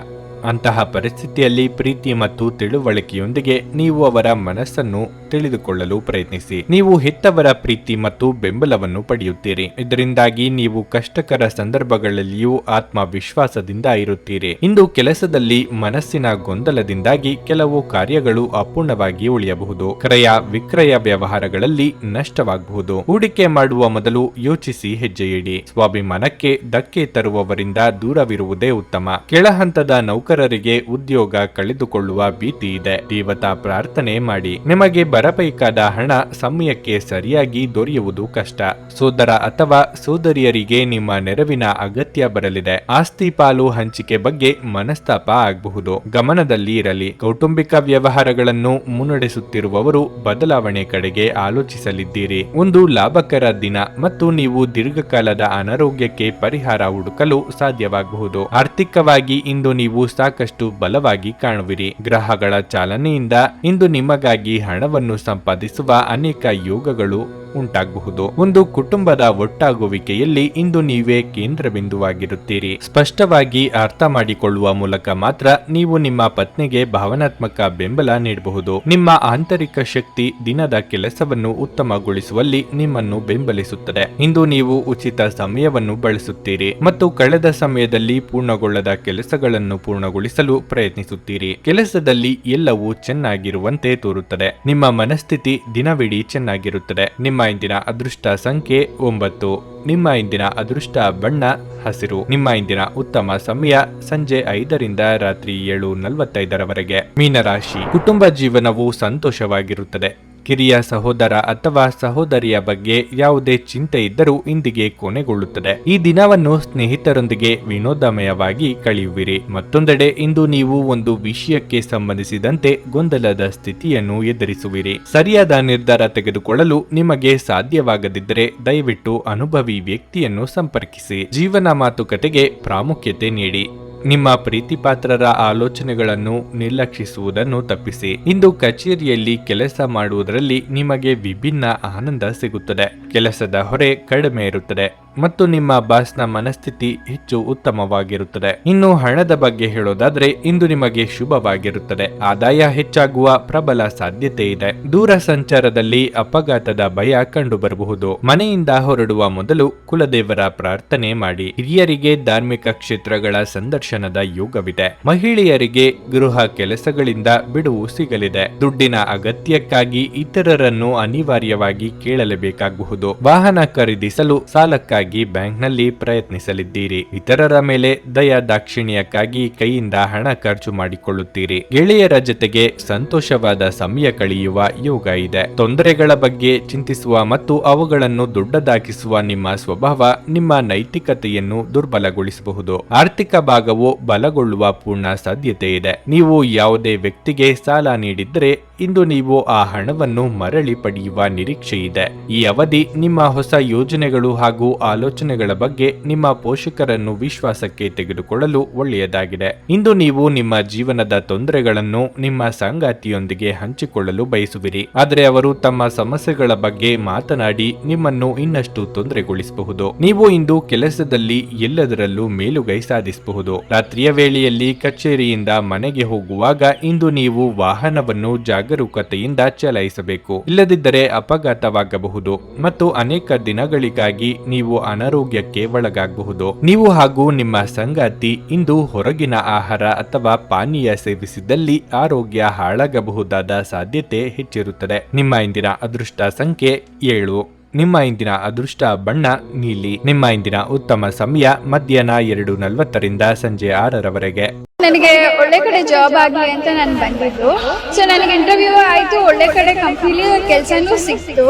ಅಂತಹ ಪರಿಸ್ಥಿತಿಯಲ್ಲಿ ಪ್ರೀತಿ ಮತ್ತು ತಿಳುವಳಿಕೆಯೊಂದಿಗೆ ನೀವು ಅವರ ಮನಸ್ಸನ್ನು ತಿಳಿದುಕೊಳ್ಳಲು ಪ್ರಯತ್ನಿಸಿ. ನೀವು ಹೆತ್ತವರ ಪ್ರೀತಿ ಮತ್ತು ಬೆಂಬಲವನ್ನು ಪಡೆಯುತ್ತೀರಿ. ಇದರಿಂದಾಗಿ ನೀವು ಕಷ್ಟಕರ ಸಂದರ್ಭಗಳಲ್ಲಿಯೂ ಆತ್ಮವಿಶ್ವಾಸದಿಂದ ಇರುತ್ತೀರಿ. ಇಂದು ಕೆಲಸದಲ್ಲಿ ಮನಸ್ಸಿನ ಗೊಂದಲದಿಂದಾಗಿ ಕೆಲವು ಕಾರ್ಯಗಳು ಅಪೂರ್ಣವಾಗಿ ಉಳಿಯಬಹುದು. ಕ್ರಯ ವಿಕ್ರಯ ವ್ಯವಹಾರಗಳಲ್ಲಿ ನಷ್ಟವಾಗಬಹುದು. ಹೂಡಿಕೆ ಮಾಡುವ ಮೊದಲು ಯೋಚಿಸಿ ಹೆಜ್ಜೆ ಇಡಿ. ಸ್ವಾಭಿಮಾನಕ್ಕೆ ಧಕ್ಕೆ ತರುವವರಿಂದ ದೂರವಿರುವುದೇ ಉತ್ತಮ. ಕೆಳಹಂತದ ನೌಕರರು ನೌಕರರಿಗೆ ಉದ್ಯೋಗ ಕಳೆದುಕೊಳ್ಳುವ ಭೀತಿ ಇದೆ. ದೇವತಾ ಪ್ರಾರ್ಥನೆ ಮಾಡಿ. ನಿಮಗೆ ಬರಬೇಕಾದ ಹಣ ಸಮಯಕ್ಕೆ ಸರಿಯಾಗಿ ದೊರೆಯುವುದು ಕಷ್ಟ. ಸೋದರ ಅಥವಾ ಸೋದರಿಯರಿಗೆ ನಿಮ್ಮ ನೆರವಿನ ಅಗತ್ಯ ಬರಲಿದೆ. ಆಸ್ತಿ ಪಾಲು ಹಂಚಿಕೆ ಬಗ್ಗೆ ಮನಸ್ತಾಪ ಆಗಬಹುದು. ಗಮನದಲ್ಲಿ ಇರಲಿ. ಕೌಟುಂಬಿಕ ವ್ಯವಹಾರಗಳನ್ನು ಮುನ್ನಡೆಸುತ್ತಿರುವವರು ಬದಲಾವಣೆ ಕಡೆಗೆ ಆಲೋಚಿಸಲಿದ್ದೀರಿ. ಒಂದು ಲಾಭಕರ ದಿನ ಮತ್ತು ನೀವು ದೀರ್ಘಕಾಲದ ಅನಾರೋಗ್ಯಕ್ಕೆ ಪರಿಹಾರ ಹುಡುಕಲು ಸಾಧ್ಯವಾಗಬಹುದು. ಆರ್ಥಿಕವಾಗಿ ಇಂದು ನೀವು ಸಾಕಷ್ಟು ಬಲವಾಗಿ ಕಾಣುವಿರಿ. ಗ್ರಹಗಳ ಚಾಲನೆಯಿಂದ ಇಂದು ನಿಮಗಾಗಿ ಹಣವನ್ನು ಸಂಪಾದಿಸುವ ಅನೇಕ ಯೋಗಗಳು ಉಂಟಾಗಬಹುದು. ಒಂದು ಕುಟುಂಬದ ಒಟ್ಟಾಗುವಿಕೆಯಲ್ಲಿ ಇಂದು ನೀವೇ ಕೇಂದ್ರ ಬಿಂದುವಾಗಿರುತ್ತೀರಿ. ಸ್ಪಷ್ಟವಾಗಿ ಅರ್ಥ ಮಾಡಿಕೊಳ್ಳುವ ಮೂಲಕ ಮಾತ್ರ ನೀವು ನಿಮ್ಮ ಪತ್ನಿಗೆ ಭಾವನಾತ್ಮಕ ಬೆಂಬಲ ನೀಡಬಹುದು. ನಿಮ್ಮ ಆಂತರಿಕ ಶಕ್ತಿ ದಿನದ ಕೆಲಸವನ್ನು ಉತ್ತಮಗೊಳಿಸುವಲ್ಲಿ ನಿಮ್ಮನ್ನು ಬೆಂಬಲಿಸುತ್ತದೆ. ಇಂದು ನೀವು ಉಚಿತ ಸಮಯವನ್ನು ಬಳಸುತ್ತೀರಿ ಮತ್ತು ಕಳೆದ ಸಮಯದಲ್ಲಿ ಪೂರ್ಣಗೊಳ್ಳದ ಕೆಲಸಗಳನ್ನು ಪೂರ್ಣಗೊಳಿಸಲು ಪ್ರಯತ್ನಿಸುತ್ತೀರಿ. ಕೆಲಸದಲ್ಲಿ ಎಲ್ಲವೂ ಚೆನ್ನಾಗಿರುವಂತೆ ತೋರುತ್ತದೆ. ನಿಮ್ಮ ಮನಸ್ಥಿತಿ ದಿನವಿಡೀ ಚೆನ್ನಾಗಿರುತ್ತದೆ. ನಿಮ್ಮ ಇಂದಿನ ಅದೃಷ್ಟ ಸಂಖ್ಯೆ 9. ನಿಮ್ಮ ಇಂದಿನ ಅದೃಷ್ಟ ಬಣ್ಣ ಹಸಿರು. ನಿಮ್ಮ ಇಂದಿನ ಉತ್ತಮ ಸಮಯ ಸಂಜೆ 5ರಿಂದ ರಾತ್ರಿ 7:45 ಮೀನರಾಶಿ. ಕುಟುಂಬ ಜೀವನವು ಸಂತೋಷವಾಗಿರುತ್ತದೆ. ಕಿರಿಯ ಸಹೋದರ ಅಥವಾ ಸಹೋದರಿಯ ಬಗ್ಗೆ ಯಾವುದೇ ಚಿಂತೆ ಇದ್ದರೂ ಇಂದಿಗೆ ಕೊನೆಗೊಳ್ಳುತ್ತದೆ. ಈ ದಿನವನ್ನು ಸ್ನೇಹಿತರೊಂದಿಗೆ ವಿನೋದಮಯವಾಗಿ ಕಳೆಯುವಿರಿ. ಮತ್ತೊಂದೆಡೆ ಇಂದು ನೀವು ಒಂದು ವಿಷಯಕ್ಕೆ ಸಂಬಂಧಿಸಿದಂತೆ ಗೊಂದಲದ ಸ್ಥಿತಿಯನ್ನು ಎದುರಿಸುವಿರಿ. ಸರಿಯಾದ ನಿರ್ಧಾರ ತೆಗೆದುಕೊಳ್ಳಲು ನಿಮಗೆ ಸಾಧ್ಯವಾಗದಿದ್ದರೆ ದಯವಿಟ್ಟು ಅನುಭವಿ ವ್ಯಕ್ತಿಯನ್ನು ಸಂಪರ್ಕಿಸಿ. ಜೀವನ ಮಾತುಕತೆಗೆ ಪ್ರಾಮುಖ್ಯತೆ ನೀಡಿ. ನಿಮ್ಮ ಪ್ರೀತಿಪಾತ್ರರ ಆಲೋಚನೆಗಳನ್ನು ನಿರ್ಲಕ್ಷಿಸುವುದನ್ನು ತಪ್ಪಿಸಿ. ಇಂದು ಕಚೇರಿಯಲ್ಲಿ ಕೆಲಸ ಮಾಡುವುದರಲ್ಲಿ ನಿಮಗೆ ವಿಭಿನ್ನ ಆನಂದ ಸಿಗುತ್ತದೆ. ಕೆಲಸದ ಹೊರೆ ಕಡಿಮೆ ಇರುತ್ತದೆ ಮತ್ತು ನಿಮ್ಮ ಬಾಸ್ನ ಮನಸ್ಥಿತಿ ಹೆಚ್ಚು ಉತ್ತಮವಾಗಿರುತ್ತದೆ. ಇನ್ನು ಹಣದ ಬಗ್ಗೆ ಹೇಳೋದಾದ್ರೆ ಇಂದು ನಿಮಗೆ ಶುಭವಾಗಿರುತ್ತದೆ. ಆದಾಯ ಹೆಚ್ಚಾಗುವ ಪ್ರಬಲ ಸಾಧ್ಯತೆ ಇದೆ. ದೂರ ಸಂಚಾರದಲ್ಲಿ ಅಪಘಾತದ ಭಯ ಕಂಡುಬರಬಹುದು. ಮನೆಯಿಂದ ಹೊರಡುವ ಮೊದಲು ಕುಲದೇವರ ಪ್ರಾರ್ಥನೆ ಮಾಡಿ. ಹಿರಿಯರಿಗೆ ಧಾರ್ಮಿಕ ಕ್ಷೇತ್ರಗಳ ಸಂದರ್ಶನದ ಯೋಗವಿದೆ. ಮಹಿಳೆಯರಿಗೆ ಗೃಹ ಕೆಲಸಗಳಿಂದ ಬಿಡುವು ಸಿಗಲಿದೆ. ದುಡ್ಡಿನ ಅಗತ್ಯಕ್ಕಾಗಿ ಇತರರನ್ನು ಅನಿವಾರ್ಯವಾಗಿ ಕೇಳಲೇಬೇಕಾಗಬಹುದು. ವಾಹನ ಖರೀದಿಸಲು ಸಾಲಕ್ಕಾಗಿ ಬ್ಯಾಂಕ್ನಲ್ಲಿ ಪ್ರಯತ್ನಿಸಲಿದ್ದೀರಿ. ಇತರರ ಮೇಲೆ ದಯಾ ದಾಕ್ಷಿಣ್ಯಕ್ಕಾಗಿ ಕೈಯಿಂದ ಹಣ ಖರ್ಚು ಮಾಡಿಕೊಳ್ಳುತ್ತೀರಿ. ಗೆಳೆಯರ ಜೊತೆಗೆ ಸಂತೋಷವಾದ ಸಮಯ ಕಳೆಯುವ ಯೋಗ ಇದೆ. ತೊಂದರೆಗಳ ಬಗ್ಗೆ ಚಿಂತಿಸುವ ಮತ್ತು ಅವುಗಳನ್ನು ದೊಡ್ಡದಾಗಿಸುವ ನಿಮ್ಮ ಸ್ವಭಾವ ನಿಮ್ಮ ನೈತಿಕತೆಯನ್ನು ದುರ್ಬಲಗೊಳಿಸಬಹುದು. ಆರ್ಥಿಕ ಭಾಗವು ಬಲಗೊಳ್ಳುವ ಪೂರ್ಣ ಸಾಧ್ಯತೆ ಇದೆ. ನೀವು ಯಾವುದೇ ವ್ಯಕ್ತಿಗೆ ಸಾಲ ನೀಡಿದ್ದರೆ ಇಂದು ನೀವು ಆ ಹಣವನ್ನು ಮರಳಿ ಪಡೆಯುವ ನಿರೀಕ್ಷೆ ಇದೆ. ಈ ಅವಧಿ ನಿಮ್ಮ ಹೊಸ ಯೋಜನೆಗಳು ಹಾಗೂ ಆಲೋಚನೆಗಳ ಬಗ್ಗೆ ನಿಮ್ಮ ಪೋಷಕರನ್ನು ವಿಶ್ವಾಸಕ್ಕೆ ತೆಗೆದುಕೊಳ್ಳಲು ಒಳ್ಳೆಯದಾಗಿದೆ. ಇಂದು ನೀವು ನಿಮ್ಮ ಜೀವನದ ತೊಂದರೆಗಳನ್ನು ನಿಮ್ಮ ಸಂಗಾತಿಯೊಂದಿಗೆ ಹಂಚಿಕೊಳ್ಳಲು ಬಯಸುವಿರಿ. ಆದರೆ ಅವರು ತಮ್ಮ ಸಮಸ್ಯೆಗಳ ಬಗ್ಗೆ ಮಾತನಾಡಿ ನಿಮ್ಮನ್ನು ಇನ್ನಷ್ಟು ತೊಂದರೆಗೊಳಿಸಬಹುದು. ನೀವು ಇಂದು ಕೆಲಸದಲ್ಲಿ ಎಲ್ಲದರಲ್ಲೂ ಮೇಲುಗೈ ಸಾಧಿಸಬಹುದು. ರಾತ್ರಿಯ ವೇಳೆಯಲ್ಲಿ ಕಚೇರಿಯಿಂದ ಮನೆಗೆ ಹೋಗುವಾಗ ಇಂದು ನೀವು ವಾಹನವನ್ನು ಜಾಗರೂಕತೆಯಿಂದ ಚಲಾಯಿಸಬೇಕು. ಇಲ್ಲದಿದ್ದರೆ ಅಪಘಾತವಾಗಬಹುದು ಮತ್ತು ಅನೇಕ ದಿನಗಳಿಗಾಗಿ ನೀವು ಅನಾರೋಗ್ಯಕ್ಕೆ ಒಳಗಾಗಬಹುದು. ನೀವು ಹಾಗೂ ನಿಮ್ಮ ಸಂಗಾತಿ ಇಂದು ಹೊರಗಿನ ಆಹಾರ ಅಥವಾ ಪಾನೀಯ ಸೇವಿಸಿದಲ್ಲಿ ಆರೋಗ್ಯ ಹಾಳಾಗಬಹುದಾದ ಸಾಧ್ಯತೆ ಹೆಚ್ಚಿರುತ್ತದೆ. ನಿಮ್ಮ ಇಂದಿನ ಅದೃಷ್ಟ ಸಂಖ್ಯೆ 7. ನಿಮ್ಮ ಇಂದಿನ ಅದೃಷ್ಟ ಬಣ್ಣ ನೀಲಿ. ನಿಮ್ಮ ಇಂದಿನ ಉತ್ತಮ ಸಮಯ ಮಧ್ಯಾಹ್ನ 2:40ರಿಂದ ಸಂಜೆ 6:00 ನನಗೆ ಒಳ್ಳೆ ಕಡೆ ಜಾಬ್ ಆಗಲಿ ಅಂತ ನಾನು ಬಂದಿದ್ದು. ಸೊ ನನಗೆ ಇಂಟರ್ವ್ಯೂ ಆಯ್ತು, ಒಳ್ಳೆ ಕಡೆ ಕಂಪ್ನಿಲಿ ಕೆಲಸನೂ ಸಿಕ್ತು.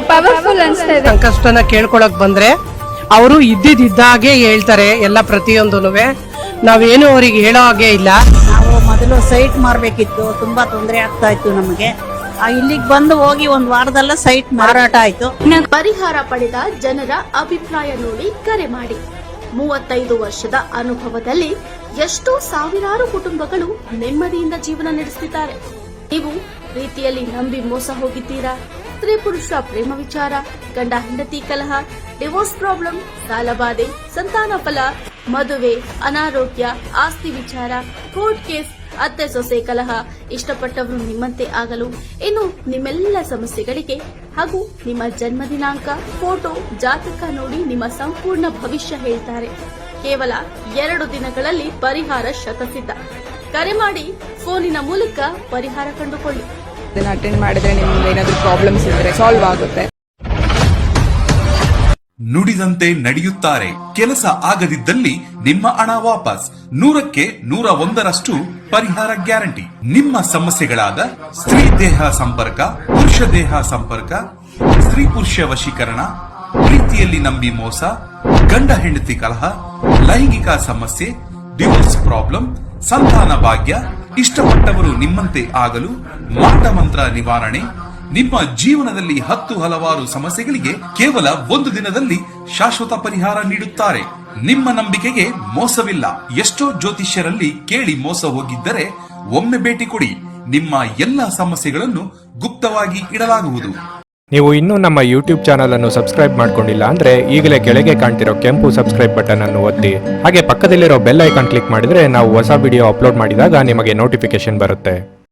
ಪವರ್ಫುಲ್ ಅನ್ಸ್ತಾ ಇದೆ. ಕಷ್ಟನ ಕೇಳ್ಕೊಳಕ್ ಬಂದ್ರೆ ಅವರು ಇದ್ದಿದ್ದಾಗೆ ಹೇಳ್ತಾರೆ ಎಲ್ಲ ಪ್ರತಿಯೊಂದೂನುವೆ. ನಾವೇನು ಅವರಿಗೆ ಹೇಳೋ ಹಾಗೆ ಇಲ್ಲ. ನಾವು ಮೊದಲು ಸೈಟ್ ಮಾರಬೇಕಿತ್ತು, ತುಂಬಾ ತೊಂದರೆ ಆಗ್ತಾ ಇತ್ತು ನಮಗೆ. ಇಲ್ಲಿಗೆ ಬಂದು ಹೋಗಿ ಒಂದು ವಾರದಲ್ಲ ಸೈಟ್ ಮಾರಾಟ ಆಯ್ತು. ಪರಿಹಾರ ಪಡೆದ ಜನರ ಅಭಿಪ್ರಾಯ ನೋಡಿ ಕರೆ ಮಾಡಿ. 35 ವರ್ಷದ ಅನುಭವದಲ್ಲಿ ಎಷ್ಟೋ ಸಾವಿರಾರು ಕುಟುಂಬಗಳು ನೆಮ್ಮದಿಯಿಂದ ಜೀವನ ನಡೆಸುತ್ತಿದ್ದಾರೆ. ನೀವು ಪ್ರೀತಿಯಲ್ಲಿ ನಂಬಿ ಮೋಸ ಹೋಗಿದ್ದೀರಾ? ಸ್ತ್ರೀ ಪುರುಷ ಪ್ರೇಮ ವಿಚಾರ, ಗಂಡ ಹೆಂಡತಿ ಕಲಹ, ಡಿವೋರ್ಸ್ ಪ್ರಾಬ್ಲಮ್, ಸಾಲಬಾಧೆ, ಸಂತಾನ ಫಲ, ಮದುವೆ, ಅನಾರೋಗ್ಯ, ಆಸ್ತಿ ವಿಚಾರ, ಕೋರ್ಟ್ ಕೇಸ್, ಅತ್ತೆ ಸೊಸೆ ಕಲಹ, ಇಷ್ಟಪಟ್ಟವರು ನಿಮ್ಮಂತೆ ಆಗಲು, ಇನ್ನು ನಿಮ್ಮೆಲ್ಲ ಸಮಸ್ಯೆಗಳಿಗೆ ಹಾಗೂ ನಿಮ್ಮ ಜನ್ಮ ದಿನಾಂಕ, ಫೋಟೋ, ಜಾತಕ ನೋಡಿ ನಿಮ್ಮ ಸಂಪೂರ್ಣ ಭವಿಷ್ಯ ಹೇಳ್ತಾರೆ. ಕೇವಲ 2 ದಿನಗಳಲ್ಲಿ ಪರಿಹಾರ ಶತಸಿದ್ಧ. ಕರೆ ಮಾಡಿ ಫೋನಿನ ಮೂಲಕ ಪರಿಹಾರ ಕಂಡುಕೊಳ್ಳಿ. ಅಟೆಂಡ್ ಮಾಡಿದ್ರೆ ನಿಮ್ಗೆ ಏನಾದರೂ ಪ್ರಾಬ್ಲಮ್ಸ್ ಇದ್ರೆ ಸಾಲ್ವ್ ಆಗುತ್ತೆ. ನುಡಿದಂತೆ ನಡೆಯುತ್ತಾರೆ. ಕೆಲಸ ಆಗದಿದ್ದಲ್ಲಿ ನಿಮ್ಮ ಹಣ ವಾಪಸ್. 100ಕ್ಕೆ 101ರಷ್ಟು ಪರಿಹಾರ ಗ್ಯಾರಂಟಿ. ನಿಮ್ಮ ಸಮಸ್ಯೆಗಳಾದ ಸ್ತ್ರೀ ದೇಹ ಸಂಪರ್ಕ, ಪುರುಷ ದೇಹ ಸಂಪರ್ಕ, ಸ್ತ್ರೀ ಪುರುಷ ವಶೀಕರಣ, ಪ್ರೀತಿಯಲ್ಲಿ ನಂಬಿ ಮೋಸ, ಗಂಡ ಹೆಂಡತಿ ಕಲಹ, ಲೈಂಗಿಕ ಸಮಸ್ಯೆ, ಡಿವೋರ್ಸ್ ಪ್ರಾಬ್ಲಮ್, ಸಂತಾನ ಭಾಗ್ಯ, ಇಷ್ಟಪಟ್ಟವರು ನಿಮ್ಮಂತೆ ಆಗಲು ಮಾಟ ಮಂತ್ರ ನಿವಾರಣೆ, ನಿಮ್ಮ ಜೀವನದಲ್ಲಿ 10 ಹಲವಾರು ಸಮಸ್ಯೆಗಳಿಗೆ ಕೇವಲ 1 ದಿನದಲ್ಲಿ ಶಾಶ್ವತ ಪರಿಹಾರ ನೀಡುತ್ತಾರೆ. ನಿಮ್ಮ ನಂಬಿಕೆಗೆ ಮೋಸವಿಲ್ಲ. ಎಷ್ಟೋ ಜ್ಯೋತಿಷ್ಯರಲ್ಲಿ ಕೇಳಿ ಮೋಸ ಹೋಗಿದ್ದರೆ ಒಮ್ಮೆ ಭೇಟಿ ಕೊಡಿ. ನಿಮ್ಮ ಎಲ್ಲಾ ಸಮಸ್ಯೆಗಳನ್ನು ಗುಪ್ತವಾಗಿ ಇಡಲಾಗುವುದು. ನೀವು ಇನ್ನೂ ನಮ್ಮ ಯೂಟ್ಯೂಬ್ ಚಾನಲ್ ಅನ್ನು ಸಬ್ಸ್ಕ್ರೈಬ್ ಮಾಡ್ಕೊಂಡಿಲ್ಲ ಅಂದ್ರೆ ಈಗಲೇ ಕೆಳಗೆ ಕಾಣ್ತಿರೋ ಕೆಂಪು ಸಬ್ಸ್ಕ್ರೈಬ್ ಬಟನ್ ಅನ್ನು ಒತ್ತಿ. ಹಾಗೆ ಪಕ್ಕದಲ್ಲಿರೋ ಬೆಲ್ ಐಕಾನ್ ಕ್ಲಿಕ್ ಮಾಡಿದ್ರೆ ನಾವು ಹೊಸ ವಿಡಿಯೋ ಅಪ್ಲೋಡ್ ಮಾಡಿದಾಗ ನಿಮಗೆ ನೋಟಿಫಿಕೇಶನ್ ಬರುತ್ತೆ.